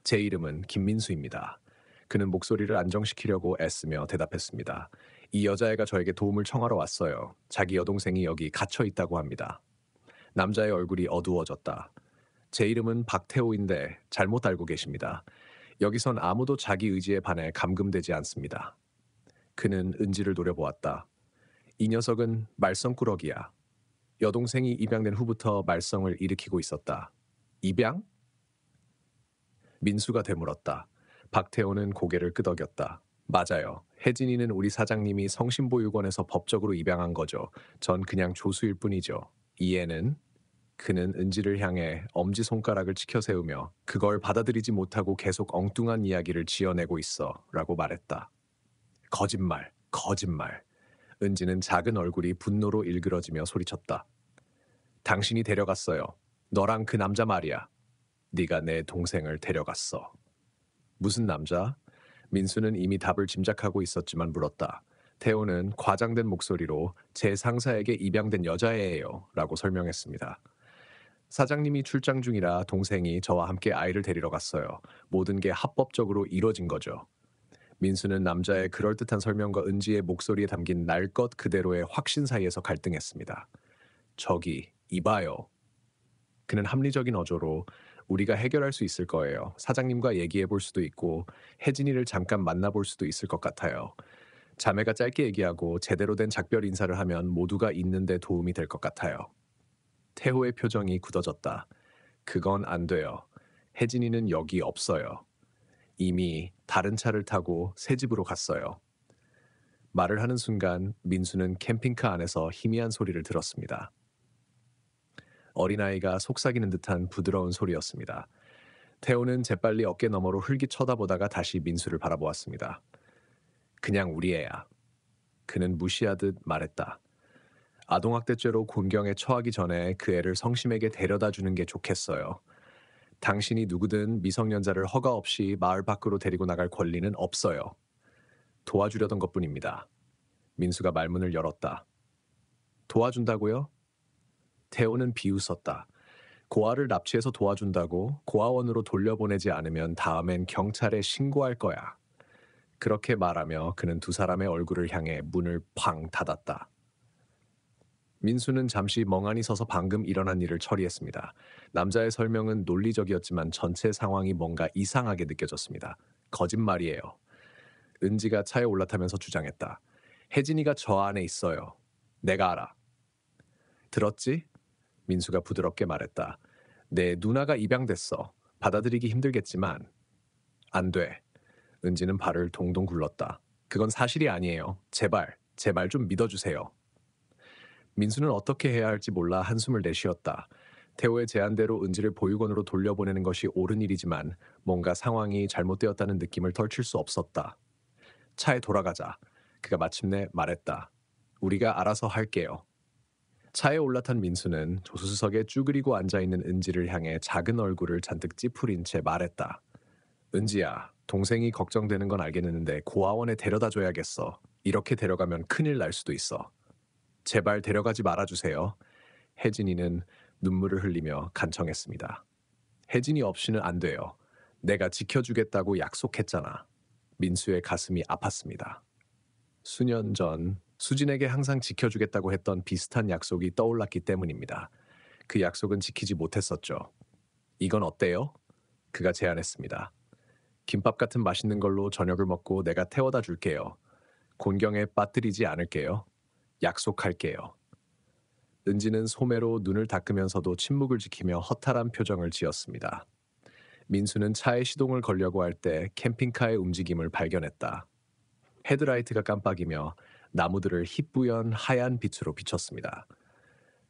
제 이름은 김민수입니다. 그는 목소리를 안정시키려고 애쓰며 대답했습니다. 이 여자애가 저에게 도움을 청하러 왔어요. 자기 여동생이 여기 갇혀 있다고 합니다. 남자의 얼굴이 어두워졌다. 제 이름은 박태호인데 잘못 알고 계십니다. 여기선 아무도 자기 의지에 반해 감금되지 않습니다. 그는 은지를 노려보았다. 이 녀석은 말썽꾸러기야. 여동생이 입양된 후부터 말썽을 일으키고 있었다. 입양? 민수가 되물었다. 박태호는 고개를 끄덕였다. 맞아요. 혜진이는 우리 사장님이 성심보육원에서 법적으로 입양한 거죠. 전 그냥 조수일 뿐이죠. 이 애는? 그는 은지를 향해 엄지손가락을 치켜 세우며 그걸 받아들이지 못하고 계속 엉뚱한 이야기를 지어내고 있어 라고 말했다. 거짓말, 거짓말. 은지는 작은 얼굴이 분노로 일그러지며 소리쳤다. 당신이 데려갔어요. 너랑 그 남자 말이야. 네가 내 동생을 데려갔어. 무슨 남자? 민수는 이미 답을 짐작하고 있었지만 물었다. 태호는 과장된 목소리로 제 상사에게 입양된 여자애예요 라고 설명했습니다. 사장님이 출장 중이라 동생이 저와 함께 아이를 데리러 갔어요. 모든 게 합법적으로 이뤄진 거죠. 민수는 남자의 그럴듯한 설명과 은지의 목소리에 담긴 날 것 그대로의 확신 사이에서 갈등했습니다. 저기, 이봐요. 그는 합리적인 어조로 우리가 해결할 수 있을 거예요. 사장님과 얘기해 볼 수도 있고 혜진이를 잠깐 만나볼 수도 있을 것 같아요. 자매가 짧게 얘기하고 제대로 된 작별 인사를 하면 모두가 있는데 도움이 될 것 같아요. 태호의 표정이 굳어졌다. 그건 안 돼요. 혜진이는 여기 없어요. 이미 다른 차를 타고 새 집으로 갔어요. 말을 하는 순간 민수는 캠핑카 안에서 희미한 소리를 들었습니다. 어린아이가 속삭이는 듯한 부드러운 소리였습니다. 태호는 재빨리 어깨 너머로 흘기 쳐다보다가 다시 민수를 바라보았습니다. 그냥 우리 애야. 그는 무시하듯 말했다. 아동학대죄로 곤경에 처하기 전에 그 애를 성심에게 데려다 주는 게 좋겠어요. 당신이 누구든 미성년자를 허가 없이 마을 밖으로 데리고 나갈 권리는 없어요. 도와주려던 것뿐입니다. 민수가 말문을 열었다. 도와준다고요? 태호는 비웃었다. 고아를 납치해서 도와준다고 고아원으로 돌려보내지 않으면 다음엔 경찰에 신고할 거야. 그렇게 말하며 그는 두 사람의 얼굴을 향해 문을 팡 닫았다. 민수는 잠시 멍하니 서서 방금 일어난 일을 처리했습니다. 남자의 설명은 논리적이었지만 전체 상황이 뭔가 이상하게 느껴졌습니다. 거짓말이에요. 은지가 차에 올라타면서 주장했다. 혜진이가 저 안에 있어요. 내가 알아. 들었지? 민수가 부드럽게 말했다. 내 누나가 입양됐어. 받아들이기 힘들겠지만 안 돼. 은지는 발을 동동 굴렀다. 그건 사실이 아니에요. 제발, 제 말 좀 믿어주세요. 민수는 어떻게 해야 할지 몰라 한숨을 내쉬었다. 태호의 제안대로 은지를 보육원으로 돌려보내는 것이 옳은 일이지만 뭔가 상황이 잘못되었다는 느낌을 덜칠 수 없었다. 차에 돌아가자. 그가 마침내 말했다. 우리가 알아서 할게요. 차에 올라탄 민수는 조수석에 쭈그리고 앉아있는 은지를 향해 작은 얼굴을 잔뜩 찌푸린 채 말했다. 은지야, 동생이 걱정되는 건 알겠는데 고아원에 데려다 줘야겠어. 이렇게 데려가면 큰일 날 수도 있어. 제발 데려가지 말아주세요. 혜진이는 눈물을 흘리며 간청했습니다. 혜진이 없이는 안 돼요. 내가 지켜주겠다고 약속했잖아. 민수의 가슴이 아팠습니다. 수년 전 수진에게 항상 지켜주겠다고 했던 비슷한 약속이 떠올랐기 때문입니다. 그 약속은 지키지 못했었죠. 이건 어때요? 그가 제안했습니다. 김밥 같은 맛있는 걸로 저녁을 먹고 내가 태워다 줄게요. 곤경에 빠뜨리지 않을게요. 약속할게요. 은지는 소매로 눈을 닦으면서도 침묵을 지키며 허탈한 표정을 지었습니다. 민수는 차에 시동을 걸려고 할 때 캠핑카의 움직임을 발견했다. 헤드라이트가 깜빡이며 나무들을 희뿌연 하얀 빛으로 비췄습니다.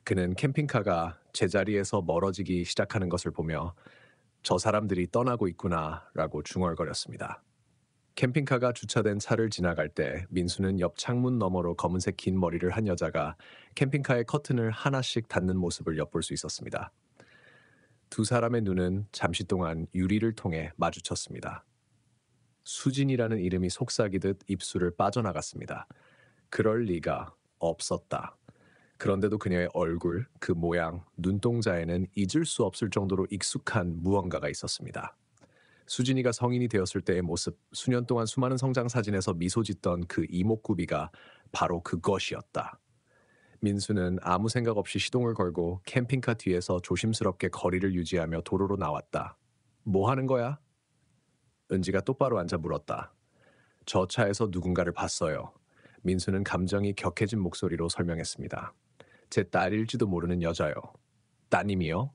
그는 캠핑카가 제자리에서 멀어지기 시작하는 것을 보며 저 사람들이 떠나고 있구나라고 중얼거렸습니다. 캠핑카가 주차된 차를 지나갈 때 민수는 옆 창문 너머로 검은색 긴 머리를 한 여자가 캠핑카의 커튼을 하나씩 닫는 모습을 엿볼 수 있었습니다. 두 사람의 눈은 잠시 동안 유리를 통해 마주쳤습니다. 수진이라는 이름이 속삭이듯 입술을 빠져나갔습니다. 그럴 리가 없었다. 그런데도 그녀의 얼굴, 그 모양, 눈동자에는 잊을 수 없을 정도로 익숙한 무언가가 있었습니다. 수진이가 성인이 되었을 때의 모습, 수년 동안 수많은 성장 사진에서 미소 짓던 그 이목구비가 바로 그것이었다. 민수는 아무 생각 없이 시동을 걸고 캠핑카 뒤에서 조심스럽게 거리를 유지하며 도로로 나왔다. 뭐 하는 거야? 은지가 똑바로 앉아 물었다. 저 차에서 누군가를 봤어요. 민수는 감정이 격해진 목소리로 설명했습니다. 제 딸일지도 모르는 여자요. 따님이요?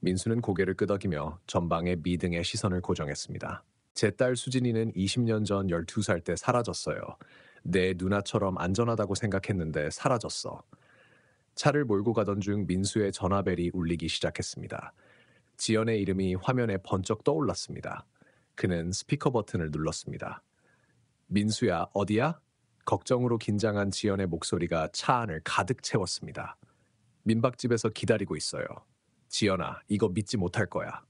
민수는 고개를 끄덕이며 전방의 미등의 시선을 고정했습니다. 제 딸 수진이는 20년 전 12살 때 사라졌어요. 내 누나처럼 안전하다고 생각했는데 사라졌어. 차를 몰고 가던 중 민수의 전화벨이 울리기 시작했습니다. 지연의 이름이 화면에 번쩍 떠올랐습니다. 그는 스피커 버튼을 눌렀습니다. 민수야, 어디야? 걱정으로 긴장한 지연의 목소리가 차 안을 가득 채웠습니다. 민박집에서 기다리고 있어요. 지연아, 이거 믿지 못할 거야.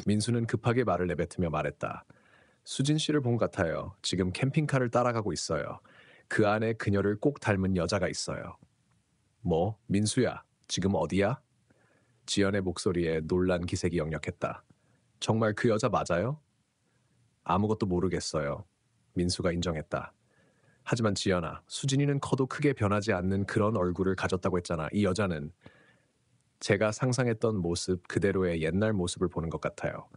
민수는 급하게 말을 내뱉으며 말했다. 수진 씨를 본 것 같아요. 지금 캠핑카를 따라가고 있어요. 그 안에 그녀를 꼭 닮은 여자가 있어요. 뭐, 민수야, 지금 어디야? 지연의 목소리에 놀란 기색이 역력했다. 정말 그 여자 맞아요? 아무것도 모르겠어요. 민수가 인정했다. 하지만 지연아, 수진이는 커도 크게 변하지 않는 그런 얼굴을 가졌다고 했잖아. 이 여자는 제가 상상했던 모습 그대로의 옛날 모습을 보는 것 같아요.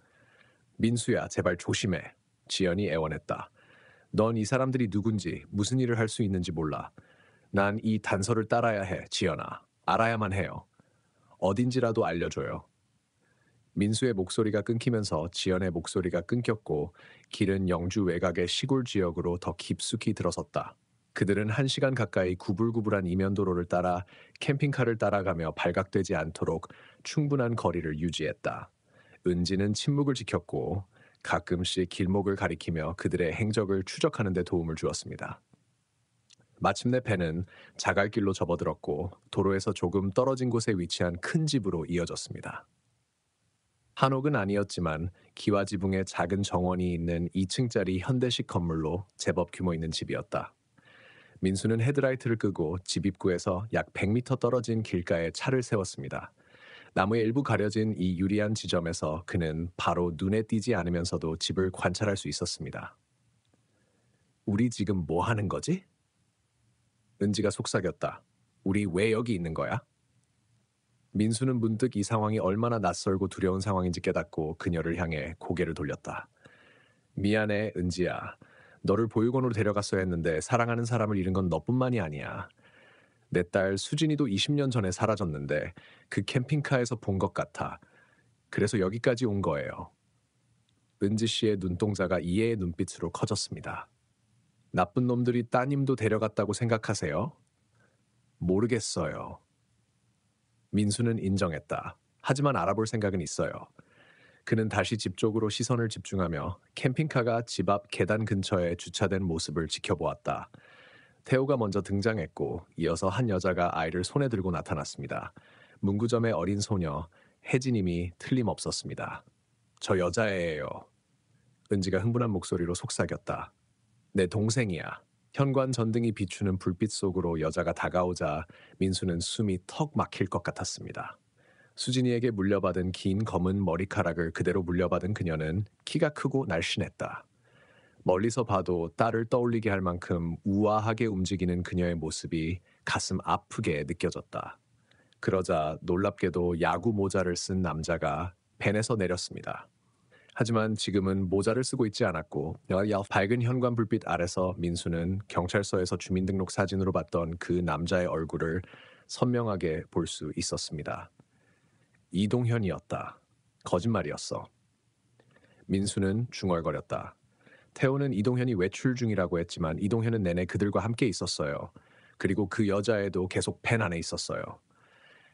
민수야, 제발 조심해. 지연이 애원했다. 넌 이 사람들이 누군지, 무슨 일을 할 수 있는지 몰라. 난 이 단서를 따라야 해, 지연아. 알아야만 해요. 어딘지라도 알려줘요. 민수의 목소리가 끊기면서 지연의 목소리가 끊겼고 길은 영주 외곽의 시골 지역으로 더 깊숙이 들어섰다. 그들은 1시간 가까이 구불구불한 이면도로를 따라 캠핑카를 따라가며 발각되지 않도록 충분한 거리를 유지했다. 은지는 침묵을 지켰고 가끔씩 길목을 가리키며 그들의 행적을 추적하는 데 도움을 주었습니다. 마침내 배는 자갈길로 접어들었고 도로에서 조금 떨어진 곳에 위치한 큰 집으로 이어졌습니다. 한옥은 아니었지만 기와 지붕에 작은 정원이 있는 2층짜리 현대식 건물로 제법 규모 있는 집이었다. 민수는 헤드라이트를 끄고 집 입구에서 약 100m 떨어진 길가에 차를 세웠습니다. 나무에 일부 가려진 이 유리한 지점에서 그는 바로 눈에 띄지 않으면서도 집을 관찰할 수 있었습니다. 우리 지금 뭐 하는 거지? 은지가 속삭였다. 우리 왜 여기 있는 거야? 민수는 문득 이 상황이 얼마나 낯설고 두려운 상황인지 깨닫고 그녀를 향해 고개를 돌렸다. 미안해, 은지야. 너를 보육원으로 데려갔어야 했는데 사랑하는 사람을 잃은 건 너뿐만이 아니야. 내 딸 수진이도 20년 전에 사라졌는데 그 캠핑카에서 본 것 같아. 그래서 여기까지 온 거예요. 은지 씨의 눈동자가 이해의 눈빛으로 커졌습니다. 나쁜 놈들이 따님도 데려갔다고 생각하세요? 모르겠어요. 민수는 인정했다. 하지만 알아볼 생각은 있어요. 그는 다시 집 쪽으로 시선을 집중하며 캠핑카가 집 앞 계단 근처에 주차된 모습을 지켜보았다. 태호가 먼저 등장했고 이어서 한 여자가 아이를 손에 들고 나타났습니다. 문구점의 어린 소녀 혜진님이 틀림없었습니다. 저 여자애예요. 은지가 흥분한 목소리로 속삭였다. 내 동생이야. 현관 전등이 비추는 불빛 속으로 여자가 다가오자 민수는 숨이 턱 막힐 것 같았습니다. 수진이에게 물려받은 긴 검은 머리카락을 그대로 물려받은 그녀는 키가 크고 날씬했다. 멀리서 봐도 딸을 떠올리게 할 만큼 우아하게 움직이는 그녀의 모습이 가슴 아프게 느껴졌다. 그러자 놀랍게도 야구 모자를 쓴 남자가 밴에서 내렸습니다. 하지만 지금은 모자를 쓰고 있지 않았고 밝은 현관 불빛 아래서 민수는 경찰서에서 주민등록 사진으로 봤던 그 남자의 얼굴을 선명하게 볼 수 있었습니다. 이동현이었다. 거짓말이었어. 민수는 중얼거렸다. 태호는 이동현이 외출 중이라고 했지만 이동현은 내내 그들과 함께 있었어요. 그리고 그 여자애도 계속 펜 안에 있었어요.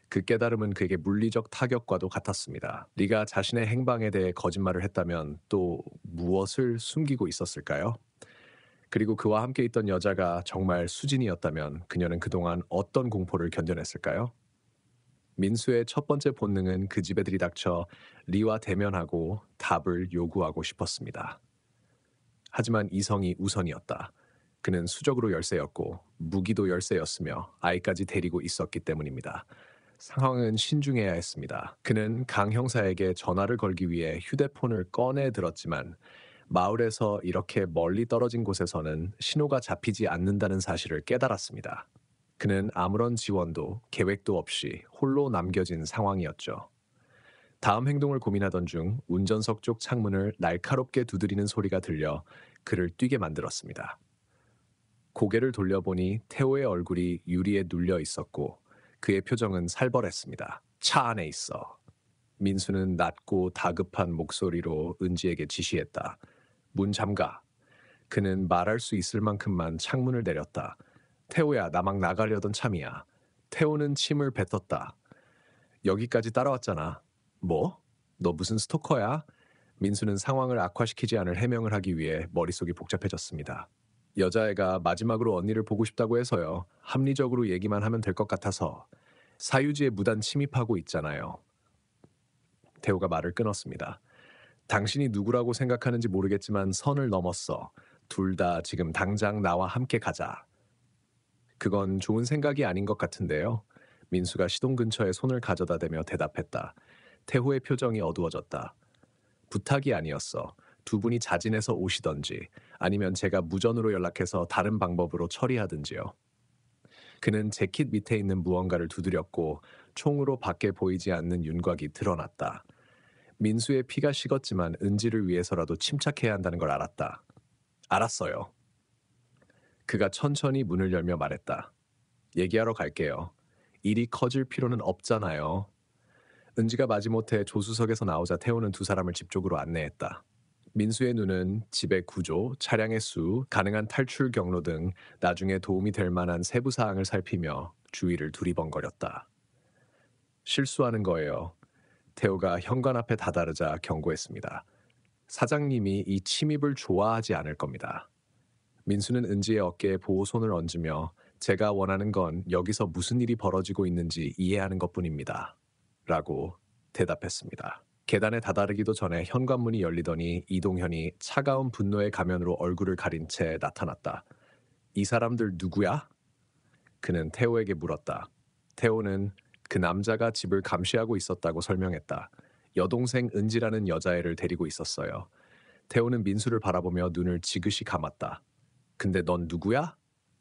그 깨달음은 그에게 물리적 타격과도 같았습니다. 네가 자신의 행방에 대해 거짓말을 했다면 또 무엇을 숨기고 있었을까요? 그리고 그와 함께 있던 여자가 정말 수진이었다면 그녀는 그동안 어떤 공포를 견뎌냈을까요? 민수의 첫 번째 본능은 그 집에 들이닥쳐 리와 대면하고 답을 요구하고 싶었습니다. 하지만 이성이 우선이었다. 그는 수적으로 열세였고 무기도 열세였으며 아이까지 데리고 있었기 때문입니다. 상황은 신중해야 했습니다. 그는 강 형사에게 전화를 걸기 위해 휴대폰을 꺼내 들었지만 마을에서 이렇게 멀리 떨어진 곳에서는 신호가 잡히지 않는다는 사실을 깨달았습니다. 그는 아무런 지원도 계획도 없이 홀로 남겨진 상황이었죠. 다음 행동을 고민하던 중 운전석 쪽 창문을 날카롭게 두드리는 소리가 들려 그를 뛰게 만들었습니다. 고개를 돌려보니 태호의 얼굴이 유리에 눌려 있었고 그의 표정은 살벌했습니다. 차 안에 있어. 민수는 낮고 다급한 목소리로 은지에게 지시했다. 문 잠가. 그는 말할 수 있을 만큼만 창문을 내렸다. 태호야, 나 막 나가려던 참이야. 태호는 침을 뱉었다. 여기까지 따라왔잖아. 뭐? 너 무슨 스토커야? 민수는 상황을 악화시키지 않을 해명을 하기 위해 머릿속이 복잡해졌습니다. 여자애가 마지막으로 언니를 보고 싶다고 해서요. 합리적으로 얘기만 하면 될 것 같아서. 사유지에 무단 침입하고 있잖아요. 태호가 말을 끊었습니다. 당신이 누구라고 생각하는지 모르겠지만 선을 넘었어. 둘 다 지금 당장 나와 함께 가자. 그건 좋은 생각이 아닌 것 같은데요. 민수가 시동 근처에 손을 가져다 대며 대답했다. 태호의 표정이 어두워졌다. 부탁이 아니었어. 두 분이 자진해서 오시던지 아니면 제가 무전으로 연락해서 다른 방법으로 처리하든지요. 그는 재킷 밑에 있는 무언가를 두드렸고 총으로 밖에 보이지 않는 윤곽이 드러났다. 민수의 피가 식었지만 은지를 위해서라도 침착해야 한다는 걸 알았다. 알았어요. 그가 천천히 문을 열며 말했다. 얘기하러 갈게요. 일이 커질 필요는 없잖아요. 은지가 마지못해 조수석에서 나오자 태호는 두 사람을 집 쪽으로 안내했다. 민수의 눈은 집의 구조, 차량의 수, 가능한 탈출 경로 등 나중에 도움이 될 만한 세부 사항을 살피며 주위를 두리번거렸다. 실수하는 거예요. 태호가 현관 앞에 다다르자 경고했습니다. 사장님이 이 침입을 좋아하지 않을 겁니다. 민수는 은지의 어깨에 보호손을 얹으며 제가 원하는 건 여기서 무슨 일이 벌어지고 있는지 이해하는 것뿐입니다. 라고 대답했습니다. 계단에 다다르기도 전에 현관문이 열리더니 이동현이 차가운 분노의 가면으로 얼굴을 가린 채 나타났다. 이 사람들 누구야? 그는 태호에게 물었다. 태호는 그 남자가 집을 감시하고 있었다고 설명했다. 여동생 은지라는 여자애를 데리고 있었어요. 태호는 민수를 바라보며 눈을 지그시 감았다. 근데 넌 누구야?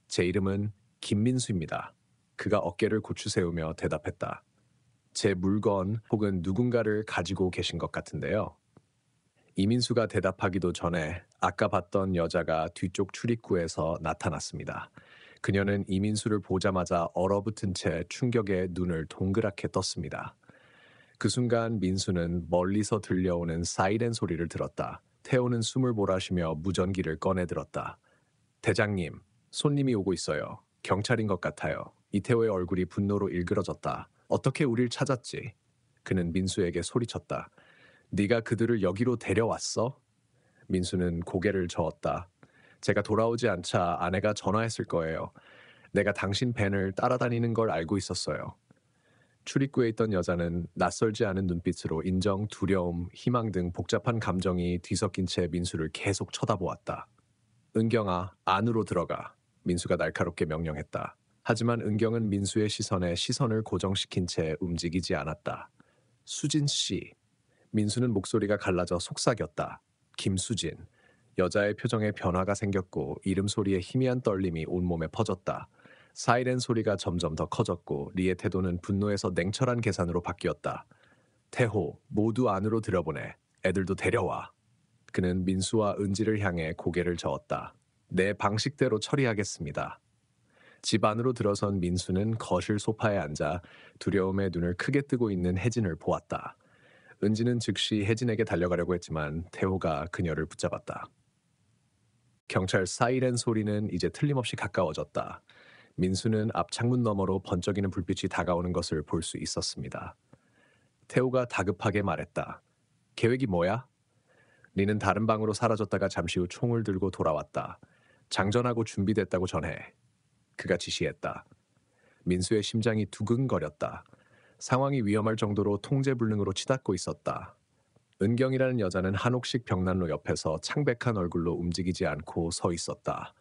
제 이름은 김민수입니다. 그가 어깨를 고추 세우며 대답했다. 제 물건 혹은 누군가를 가지고 계신 것 같은데요. 이민수가 대답하기도 전에 아까 봤던 여자가 뒤쪽 출입구에서 나타났습니다. 그녀는 이민수를 보자마자 얼어붙은 채 충격에 눈을 동그랗게 떴습니다. 그 순간 민수는 멀리서 들려오는 사이렌 소리를 들었다. 태호는 숨을 몰아쉬며 무전기를 꺼내들었다. 대장님, 손님이 오고 있어요. 경찰인 것 같아요. 이태호의 얼굴이 분노로 일그러졌다. 어떻게 우릴 찾았지? 그는 민수에게 소리쳤다. 네가 그들을 여기로 데려왔어? 민수는 고개를 저었다. 제가 돌아오지 않자 아내가 전화했을 거예요. 내가 당신 밴을 따라다니는 걸 알고 있었어요. 출입구에 있던 여자는 낯설지 않은 눈빛으로 인정, 두려움, 희망 등 복잡한 감정이 뒤섞인 채 민수를 계속 쳐다보았다. 은경아, 안으로 들어가. 민수가 날카롭게 명령했다. 하지만 은경은 민수의 시선에 시선을 고정시킨 채 움직이지 않았다. 수진 씨. 민수는 목소리가 갈라져 속삭였다. 김수진. 여자의 표정에 변화가 생겼고 이름 소리에 희미한 떨림이 온몸에 퍼졌다. 사이렌 소리가 점점 더 커졌고 리의 태도는 분노에서 냉철한 계산으로 바뀌었다. 태호, 모두 안으로 들여보내. 애들도 데려와. 그는 민수와 은지를 향해 고개를 저었다. 내 방식대로 처리하겠습니다. 집 안으로 들어선 민수는 거실 소파에 앉아 두려움에 눈을 크게 뜨고 있는 혜진을 보았다. 은지는 즉시 혜진에게 달려가려고 했지만 태호가 그녀를 붙잡았다. 경찰 사이렌 소리는 이제 틀림없이 가까워졌다. 민수는 앞 창문 너머로 번쩍이는 불빛이 다가오는 것을 볼 수 있었습니다. 태호가 다급하게 말했다. 계획이 뭐야? 리는 다른 방으로 사라졌다가 잠시 후 총을 들고 돌아왔다. 장전하고 준비됐다고 전해. 그가 지시했다. 민수의 심장이 두근거렸다. 상황이 위험할 정도로 통제불능으로 치닫고 있었다. 은경이라는 여자는 한옥식 벽난로 옆에서 창백한 얼굴로 움직이지 않고 서 있었다.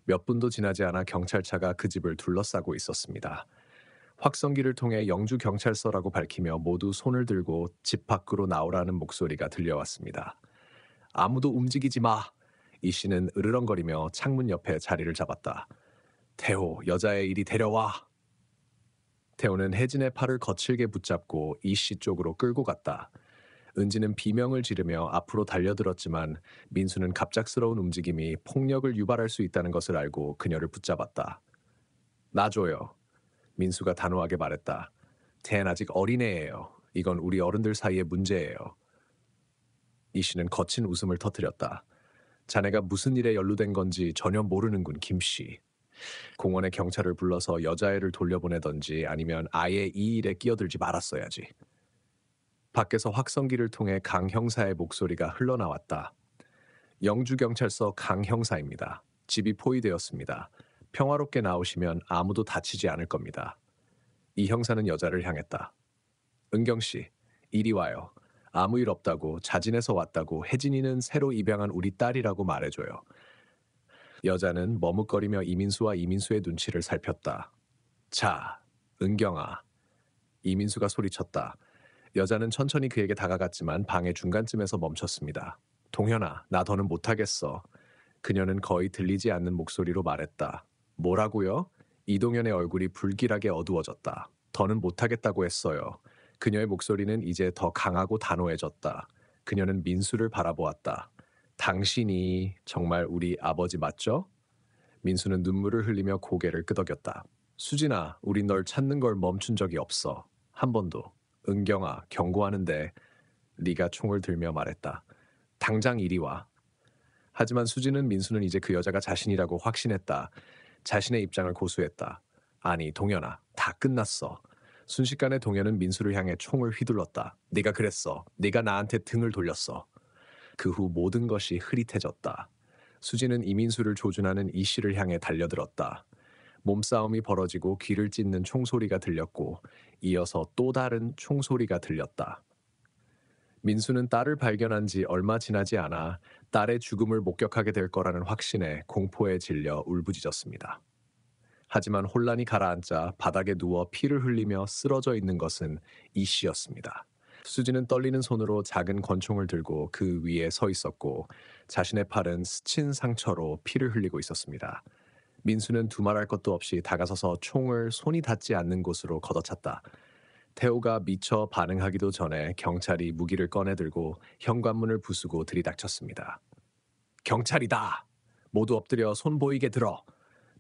몇 분도 지나지 않아 경찰차가 그 집을 둘러싸고 있었습니다. 확성기를 통해 영주경찰서라고 밝히며 모두 손을 들고 집 밖으로 나오라는 목소리가 들려왔습니다. 아무도 움직이지 마! 이 씨는 으르렁거리며 창문 옆에 자리를 잡았다. 태호, 여자의 이리 데려와! 태호는 혜진의 팔을 거칠게 붙잡고 이 씨 쪽으로 끌고 갔다. 은지는 비명을 지르며 앞으로 달려들었지만 민수는 갑작스러운 움직임이 폭력을 유발할 수 있다는 것을 알고 그녀를 붙잡았다. 놔줘요. 민수가 단호하게 말했다. 쟨 아직 어린애예요. 이건 우리 어른들 사이의 문제예요. 이 씨는 거친 웃음을 터뜨렸다. 자네가 무슨 일에 연루된 건지 전혀 모르는군, 김 씨. 공원에 경찰을 불러서 여자애를 돌려보내던지 아니면 아예 이 일에 끼어들지 말았어야지. 밖에서 확성기를 통해 강 형사의 목소리가 흘러나왔다. 영주경찰서 강 형사입니다. 집이 포위되었습니다. 평화롭게 나오시면 아무도 다치지 않을 겁니다. 이 형사는 여자를 향했다. 은경 씨, 이리 와요. 아무 일 없다고 자진해서 왔다고 혜진이는 새로 입양한 우리 딸이라고 말해줘요. 여자는 머뭇거리며 이민수와 이민수의 눈치를 살폈다. 자, 은경아. 이민수가 소리쳤다. 여자는 천천히 그에게 다가갔지만 방의 중간쯤에서 멈췄습니다. 동현아, 나 더는 못하겠어. 그녀는 거의 들리지 않는 목소리로 말했다. 뭐라고요? 이동현의 얼굴이 불길하게 어두워졌다. 더는 못하겠다고 했어요. 그녀의 목소리는 이제 더 강하고 단호해졌다. 그녀는 민수를 바라보았다. 당신이 정말 우리 아버지 맞죠? 민수는 눈물을 흘리며 고개를 끄덕였다. 수진아, 우린 널 찾는 걸 멈춘 적이 없어. 한 번도. 은경아, 경고하는데 네가 총을 들며 말했다. 당장 이리 와. 하지만 수진은 민수는 이제 그 여자가 자신이라고 확신했다. 자신의 입장을 고수했다. 아니, 동현아, 다 끝났어. 순식간에 동현은 민수를 향해 총을 휘둘렀다. 네가 그랬어. 네가 나한테 등을 돌렸어. 그 후 모든 것이 흐릿해졌다. 수진은 이민수를 조준하는 이 씨를 향해 달려들었다. 몸싸움이 벌어지고 귀를 찢는 총소리가 들렸고 이어서 또 다른 총소리가 들렸다. 민수는 딸을 발견한 지 얼마 지나지 않아 딸의 죽음을 목격하게 될 거라는 확신에 공포에 질려 울부짖었습니다. 하지만 혼란이 가라앉자 바닥에 누워 피를 흘리며 쓰러져 있는 것은 이 씨였습니다. 수지는 떨리는 손으로 작은 권총을 들고 그 위에 서 있었고 자신의 팔은 스친 상처로 피를 흘리고 있었습니다. 민수는 두말할 것도 없이 다가서서 총을 손이 닿지 않는 곳으로 걷어찼다. 태호가 미처 반응하기도 전에 경찰이 무기를 꺼내들고 현관문을 부수고 들이닥쳤습니다. 경찰이다! 모두 엎드려 손 보이게 들어!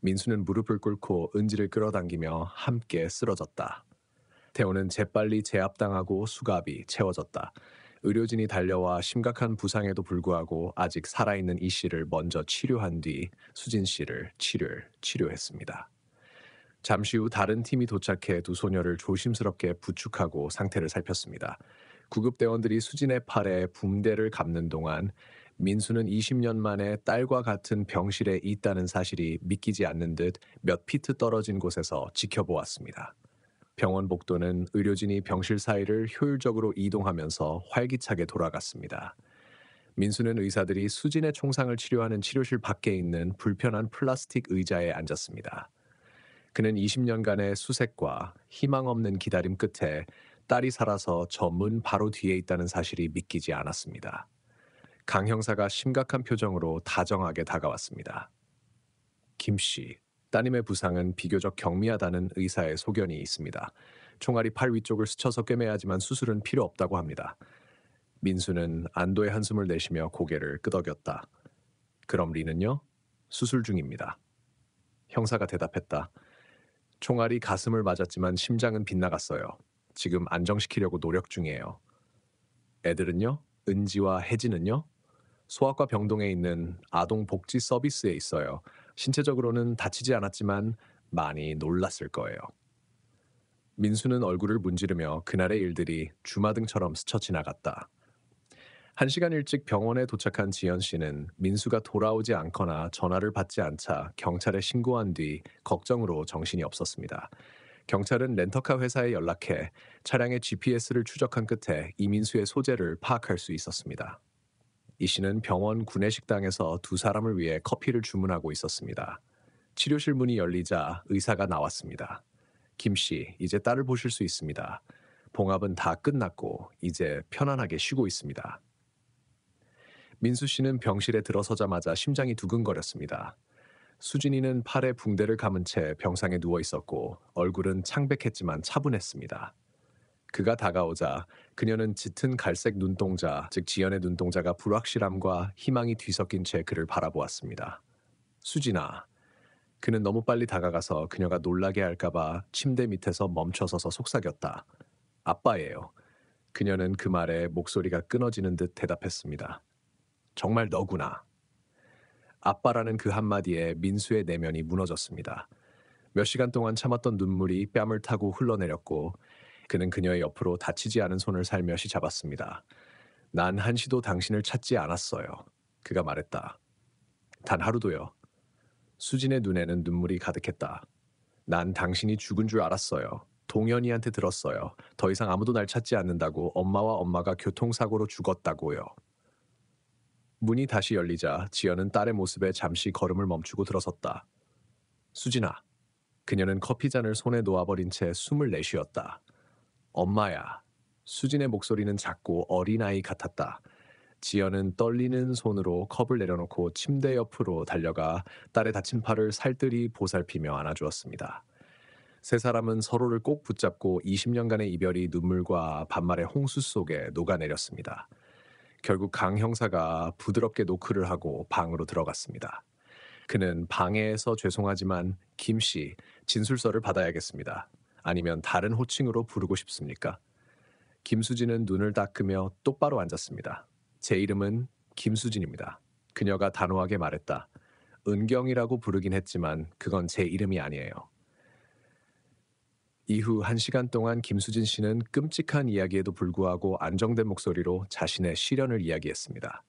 민수는 무릎을 꿇고 은지를 끌어당기며 함께 쓰러졌다. 태호는 재빨리 제압당하고 수갑이 채워졌다. 의료진이 달려와 심각한 부상에도 불구하고 아직 살아있는 이 씨를 먼저 치료한 뒤 수진 씨를 치료했습니다. 잠시 후 다른 팀이 도착해 두 소녀를 조심스럽게 부축하고 상태를 살폈습니다. 구급대원들이 수진의 팔에 붕대를 감는 동안 민수는 20년 만에 딸과 같은 병실에 있다는 사실이 믿기지 않는 듯 몇 피트 떨어진 곳에서 지켜보았습니다. 병원 복도는 의료진이 병실 사이를 효율적으로 이동하면서 활기차게 돌아갔습니다. 민수는 의사들이 수진의 총상을 치료하는 치료실 밖에 있는 불편한 플라스틱 의자에 앉았습니다. 그는 20년간의 수색과 희망 없는 기다림 끝에 딸이 살아서 저 문 바로 뒤에 있다는 사실이 믿기지 않았습니다. 강 형사가 심각한 표정으로 다정하게 다가왔습니다. 김 씨, 따님의 부상은 비교적 경미하다는 의사의 소견이 있습니다. 총알이 팔 위쪽을 스쳐서 꿰매야지만 수술은 필요 없다고 합니다. 민수는 안도의 한숨을 내쉬며 고개를 끄덕였다. 그럼 리는요? 수술 중입니다. 형사가 대답했다. 총알이 가슴을 맞았지만 심장은 빗나갔어요. 지금 안정시키려고 노력 중이에요. 애들은요? 은지와 혜진은요? 소아과 병동에 있는 아동 복지 서비스에 있어요. 신체적으로는 다치지 않았지만 많이 놀랐을 거예요. 민수는 얼굴을 문지르며 그날의 일들이 주마등처럼 스쳐 지나갔다. 1시간 일찍 병원에 도착한 지연 씨는 민수가 돌아오지 않거나 전화를 받지 않자 경찰에 신고한 뒤 걱정으로 정신이 없었습니다. 경찰은 렌터카 회사에 연락해 차량의 GPS를 추적한 끝에 이민수의 소재를 파악할 수 있었습니다. 이 씨는 병원 구내식당에서 두 사람을 위해 커피를 주문하고 있었습니다. 치료실 문이 열리자 의사가 나왔습니다. 김 씨, 이제 딸을 보실 수 있습니다. 봉합은 다 끝났고 이제 편안하게 쉬고 있습니다. 민수 씨는 병실에 들어서자마자 심장이 두근거렸습니다. 수진이는 팔에 붕대를 감은 채 병상에 누워 있었고 얼굴은 창백했지만 차분했습니다. 그가 다가오자 그녀는 짙은 갈색 눈동자, 즉 지연의 눈동자가 불확실함과 희망이 뒤섞인 채 그를 바라보았습니다. 수진아. 그는 너무 빨리 다가가서 그녀가 놀라게 할까봐 침대 밑에서 멈춰서서 속삭였다. 아빠예요. 그녀는 그 말에 목소리가 끊어지는 듯 대답했습니다. 정말 너구나. 아빠라는 그 한마디에 민수의 내면이 무너졌습니다. 몇 시간 동안 참았던 눈물이 뺨을 타고 흘러내렸고 그는 그녀의 옆으로 다치지 않은 손을 살며시 잡았습니다. 난 한시도 당신을 찾지 않았어요. 그가 말했다. 단 하루도요. 수진의 눈에는 눈물이 가득했다. 난 당신이 죽은 줄 알았어요. 동현이한테 들었어요. 더 이상 아무도 날 찾지 않는다고 엄마와 엄마가 교통사고로 죽었다고요. 문이 다시 열리자 지연은 딸의 모습에 잠시 걸음을 멈추고 들어섰다. 수진아. 그녀는 커피잔을 손에 놓아버린 채 숨을 내쉬었다. 엄마야. 수진의 목소리는 작고 어린아이 같았다. 지연은 떨리는 손으로 컵을 내려놓고 침대 옆으로 달려가 딸의 다친 팔을 살뜰히 보살피며 안아주었습니다. 세 사람은 서로를 꼭 붙잡고 20년간의 이별이 눈물과 반말의 홍수 속에 녹아내렸습니다. 결국 강 형사가 부드럽게 노크를 하고 방으로 들어갔습니다. 그는 방해해서 죄송하지만 김 씨 진술서를 받아야겠습니다. 아니면 다른 호칭으로 부르고 싶습니까? 김수진은 눈을 닦으며 똑바로 앉았습니다. 제 이름은 김수진입니다. 그녀가 단호하게 말했다. 은경이라고 부르긴 했지만 그건 제 이름이 아니에요. 이후 1시간 동안 김수진 씨는 끔찍한 이야기에도 불구하고 안정된 목소리로 자신의 시련을 이야기했습니다.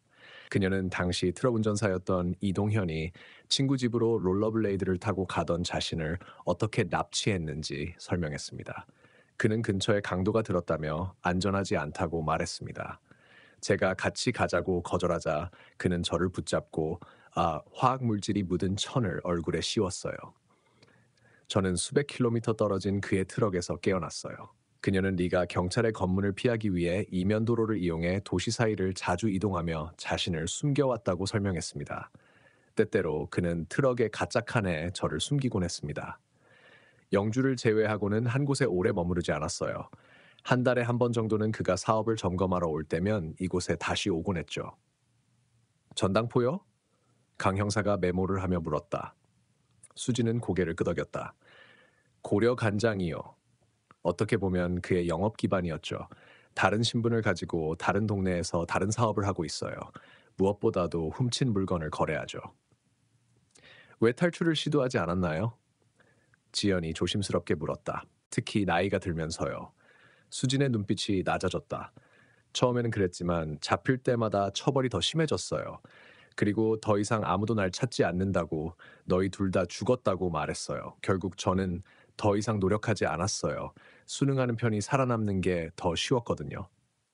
그녀는 당시 트럭 운전사였던 이동현이 친구 집으로 롤러블레이드를 타고 가던 자신을 어떻게 납치했는지 설명했습니다. 그는 근처에 강도가 들었다며 안전하지 않다고 말했습니다. 제가 같이 가자고 거절하자 그는 저를 붙잡고 화학물질이 묻은 천을 얼굴에 씌웠어요. 저는 수백 킬로미터 떨어진 그의 트럭에서 깨어났어요. 그녀는 리가 경찰의 검문을 피하기 위해 이면도로를 이용해 도시 사이를 자주 이동하며 자신을 숨겨왔다고 설명했습니다. 때때로 그는 트럭의 가짜 칸에 저를 숨기곤 했습니다. 영주를 제외하고는 한 곳에 오래 머무르지 않았어요. 한 달에 한 번 정도는 그가 사업을 점검하러 올 때면 이곳에 다시 오곤 했죠. 전당포요? 강 형사가 메모를 하며 물었다. 수지는 고개를 끄덕였다. 고려 간장이요. 어떻게 보면 그의 영업 기반이었죠. 다른 신분을 가지고 다른 동네에서 다른 사업을 하고 있어요. 무엇보다도 훔친 물건을 거래하죠. 왜 탈출을 시도하지 않았나요? 지연이 조심스럽게 물었다. 특히 나이가 들면서요. 수진의 눈빛이 낮아졌다. 처음에는 그랬지만 잡힐 때마다 처벌이 더 심해졌어요. 그리고 더 이상 아무도 날 찾지 않는다고 너희 둘 다 죽었다고 말했어요. 결국 저는 더 이상 노력하지 않았어요. 순응하는 편이 살아남는 게 더 쉬웠거든요.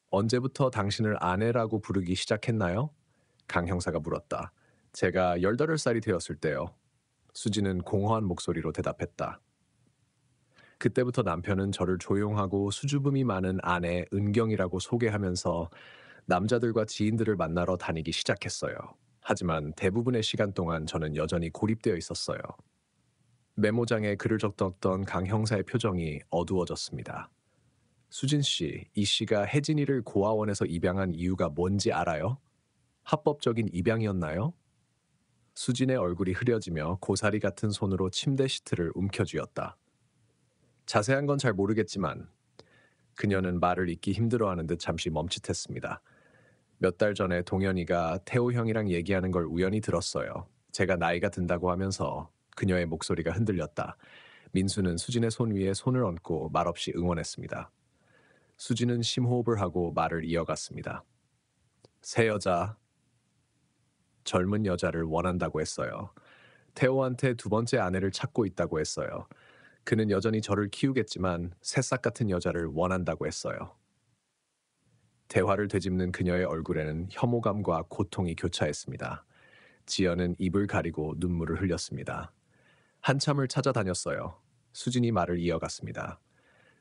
언제부터 당신을 아내라고 부르기 시작했나요? 강 형사가 물었다. 제가 18살이 되었을 때요. 수지는 공허한 목소리로 대답했다. 그때부터 남편은 저를 조용하고 수줍음이 많은 아내 은경이라고 소개하면서 남자들과 지인들을 만나러 다니기 시작했어요. 하지만 대부분의 시간 동안 저는 여전히 고립되어 있었어요. 메모장에 글을 적었던 강 형사의 표정이 어두워졌습니다. 수진 씨, 이 씨가 혜진이를 고아원에서 입양한 이유가 뭔지 알아요? 합법적인 입양이었나요? 수진의 얼굴이 흐려지며 고사리 같은 손으로 침대 시트를 움켜쥐었다. 자세한 건 잘 모르겠지만 그녀는 말을 잇기 힘들어하는 듯 잠시 멈칫했습니다. 몇 달 전에 동현이가 태호 형이랑 얘기하는 걸 우연히 들었어요. 제가 나이가 든다고 하면서 그녀의 목소리가 흔들렸다. 민수는 수진의 손 위에 손을 얹고 말없이 응원했습니다. 수진은 심호흡을 하고 말을 이어갔습니다. 새 여자, 젊은 여자를 원한다고 했어요. 태호한테 두 번째 아내를 찾고 있다고 했어요. 그는 여전히 저를 키우겠지만 새싹 같은 여자를 원한다고 했어요. 대화를 되짚는 그녀의 얼굴에는 혐오감과 고통이 교차했습니다. 지연은 입을 가리고 눈물을 흘렸습니다. 한참을 찾아다녔어요. 수진이 말을 이어갔습니다.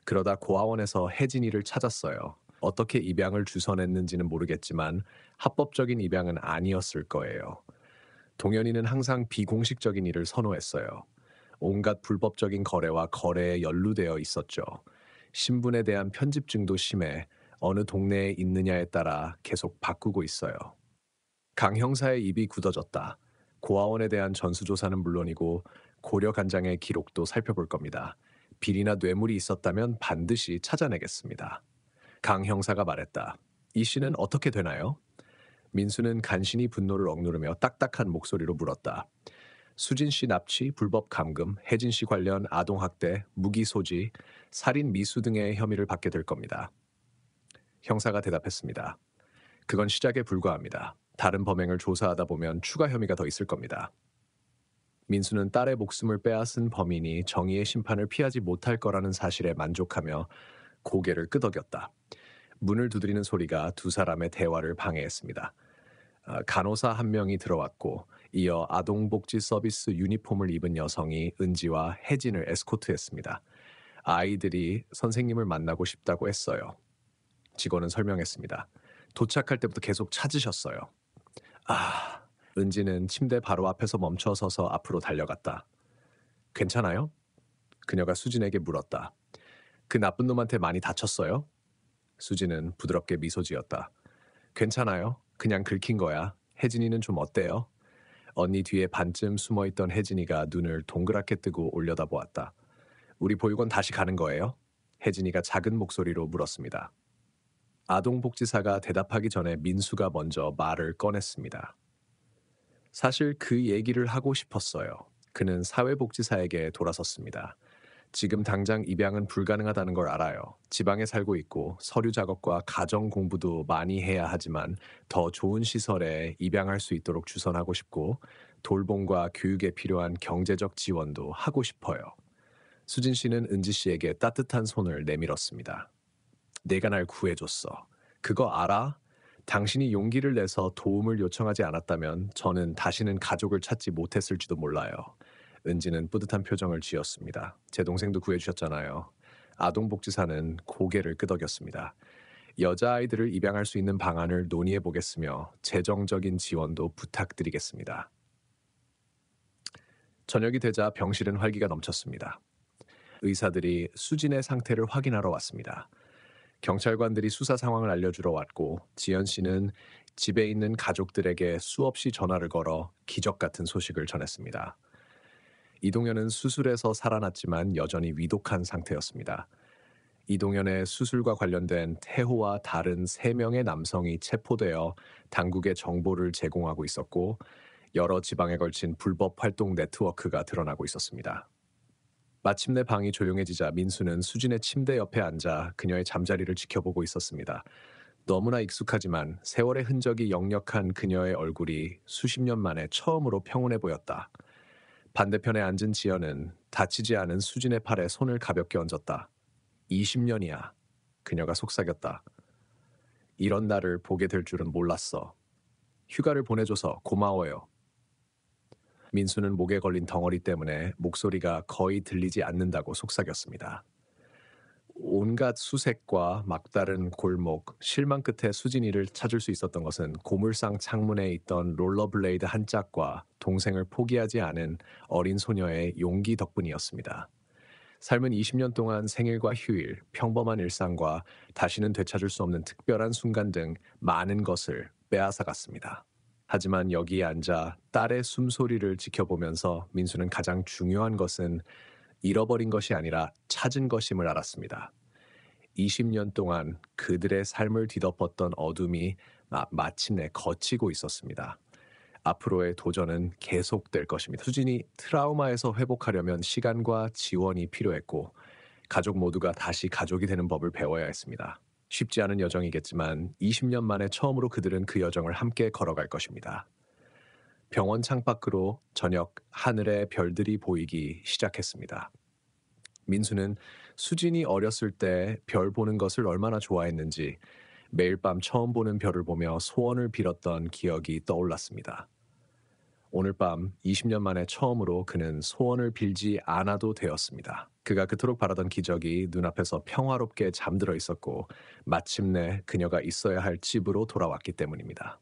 그러다 고아원에서 혜진이를 찾았어요. 어떻게 입양을 주선했는지는 모르겠지만 합법적인 입양은 아니었을 거예요. 동현이는 항상 비공식적인 일을 선호했어요. 온갖 불법적인 거래와 거래에 연루되어 있었죠. 신분에 대한 편집증도 심해 어느 동네에 있느냐에 따라 계속 바꾸고 있어요. 강 형사의 입이 굳어졌다. 고아원에 대한 전수조사는 물론이고 고려간장의 기록도 살펴볼 겁니다. 비리나 뇌물이 있었다면 반드시 찾아내겠습니다. 강 형사가 말했다. 이 씨는 어떻게 되나요? 민수는 간신히 분노를 억누르며 딱딱한 목소리로 물었다. 수진 씨 납치, 불법 감금, 혜진 씨 관련 아동학대, 무기 소지, 살인 미수 등의 혐의를 받게 될 겁니다. 형사가 대답했습니다. 그건 시작에 불과합니다. 다른 범행을 조사하다 보면 추가 혐의가 더 있을 겁니다. 민수는 딸의 목숨을 빼앗은 범인이 정의의 심판을 피하지 못할 거라는 사실에 만족하며 고개를 끄덕였다. 문을 두드리는 소리가 두 사람의 대화를 방해했습니다. 간호사 한 명이 들어왔고 이어 아동복지 서비스 유니폼을 입은 여성이 은지와 혜진을 에스코트했습니다. 아이들이 선생님을 만나고 싶다고 했어요. 직원은 설명했습니다. 도착할 때부터 계속 찾으셨어요. 은지는 침대 바로 앞에서 멈춰서서 앞으로 달려갔다. 괜찮아요? 그녀가 수진에게 물었다. 그 나쁜 놈한테 많이 다쳤어요? 수진은 부드럽게 미소 지었다. 괜찮아요. 그냥 긁힌 거야. 혜진이는 좀 어때요? 언니 뒤에 반쯤 숨어있던 혜진이가 눈을 동그랗게 뜨고 올려다보았다. 우리 보육원 다시 가는 거예요? 혜진이가 작은 목소리로 물었습니다. 아동복지사가 대답하기 전에 민수가 먼저 말을 꺼냈습니다. 사실 그 얘기를 하고 싶었어요. 그는 사회복지사에게 돌아섰습니다. 지금 당장 입양은 불가능하다는 걸 알아요. 지방에 살고 있고 서류 작업과 가정 공부도 많이 해야 하지만 더 좋은 시설에 입양할 수 있도록 주선하고 싶고 돌봄과 교육에 필요한 경제적 지원도 하고 싶어요. 수진 씨는 은지 씨에게 따뜻한 손을 내밀었습니다. 내가 날 구해줬어. 그거 알아? 당신이 용기를 내서 도움을 요청하지 않았다면 저는 다시는 가족을 찾지 못했을지도 몰라요. 은지는 뿌듯한 표정을 지었습니다. 제 동생도 구해주셨잖아요. 아동복지사는 고개를 끄덕였습니다. 여자아이들을 입양할 수 있는 방안을 논의해보겠으며 재정적인 지원도 부탁드리겠습니다. 저녁이 되자 병실은 활기가 넘쳤습니다. 의사들이 수진의 상태를 확인하러 왔습니다. 경찰관들이 수사 상황을 알려주러 왔고 지연 씨는 집에 있는 가족들에게 수없이 전화를 걸어 기적 같은 소식을 전했습니다. 이동현은 수술에서 살아났지만 여전히 위독한 상태였습니다. 이동현의 수술과 관련된 태호와 다른 3명의 남성이 체포되어 당국에 정보를 제공하고 있었고 여러 지방에 걸친 불법 활동 네트워크가 드러나고 있었습니다. 마침내 방이 조용해지자 민수는 수진의 침대 옆에 앉아 그녀의 잠자리를 지켜보고 있었습니다. 너무나 익숙하지만 세월의 흔적이 역력한 그녀의 얼굴이 수십 년 만에 처음으로 평온해 보였다. 반대편에 앉은 지연은 다치지 않은 수진의 팔에 손을 가볍게 얹었다. 20년이야. 그녀가 속삭였다. 이런 날을 보게 될 줄은 몰랐어. 휴가를 보내줘서 고마워요. 민수는 목에 걸린 덩어리 때문에 목소리가 거의 들리지 않는다고 속삭였습니다. 온갖 수색과 막다른 골목, 실망 끝에 수진이를 찾을 수 있었던 것은 고물상 창문에 있던 롤러블레이드 한 짝과 동생을 포기하지 않은 어린 소녀의 용기 덕분이었습니다. 삶은 20년 동안 생일과 휴일, 평범한 일상과 다시는 되찾을 수 없는 특별한 순간 등 많은 것을 빼앗아갔습니다. 하지만 여기에 앉아 딸의 숨소리를 지켜보면서 민수는 가장 중요한 것은 잃어버린 것이 아니라 찾은 것임을 알았습니다. 20년 동안 그들의 삶을 뒤덮었던 어둠이 마침내 걷히고 있었습니다. 앞으로의 도전은 계속될 것입니다. 수진이 트라우마에서 회복하려면 시간과 지원이 필요했고 가족 모두가 다시 가족이 되는 법을 배워야 했습니다. 쉽지 않은 여정이겠지만 20년 만에 처음으로 그들은 그 여정을 함께 걸어갈 것입니다. 병원 창밖으로 저녁 하늘에 별들이 보이기 시작했습니다. 민수는 수진이 어렸을 때 별 보는 것을 얼마나 좋아했는지 매일 밤 처음 보는 별을 보며 소원을 빌었던 기억이 떠올랐습니다. 오늘 밤 20년 만에 처음으로 그는 소원을 빌지 않아도 되었습니다. 그가 그토록 바라던 기적이 눈앞에서 평화롭게 잠들어 있었고 마침내 그녀가 있어야 할 집으로 돌아왔기 때문입니다.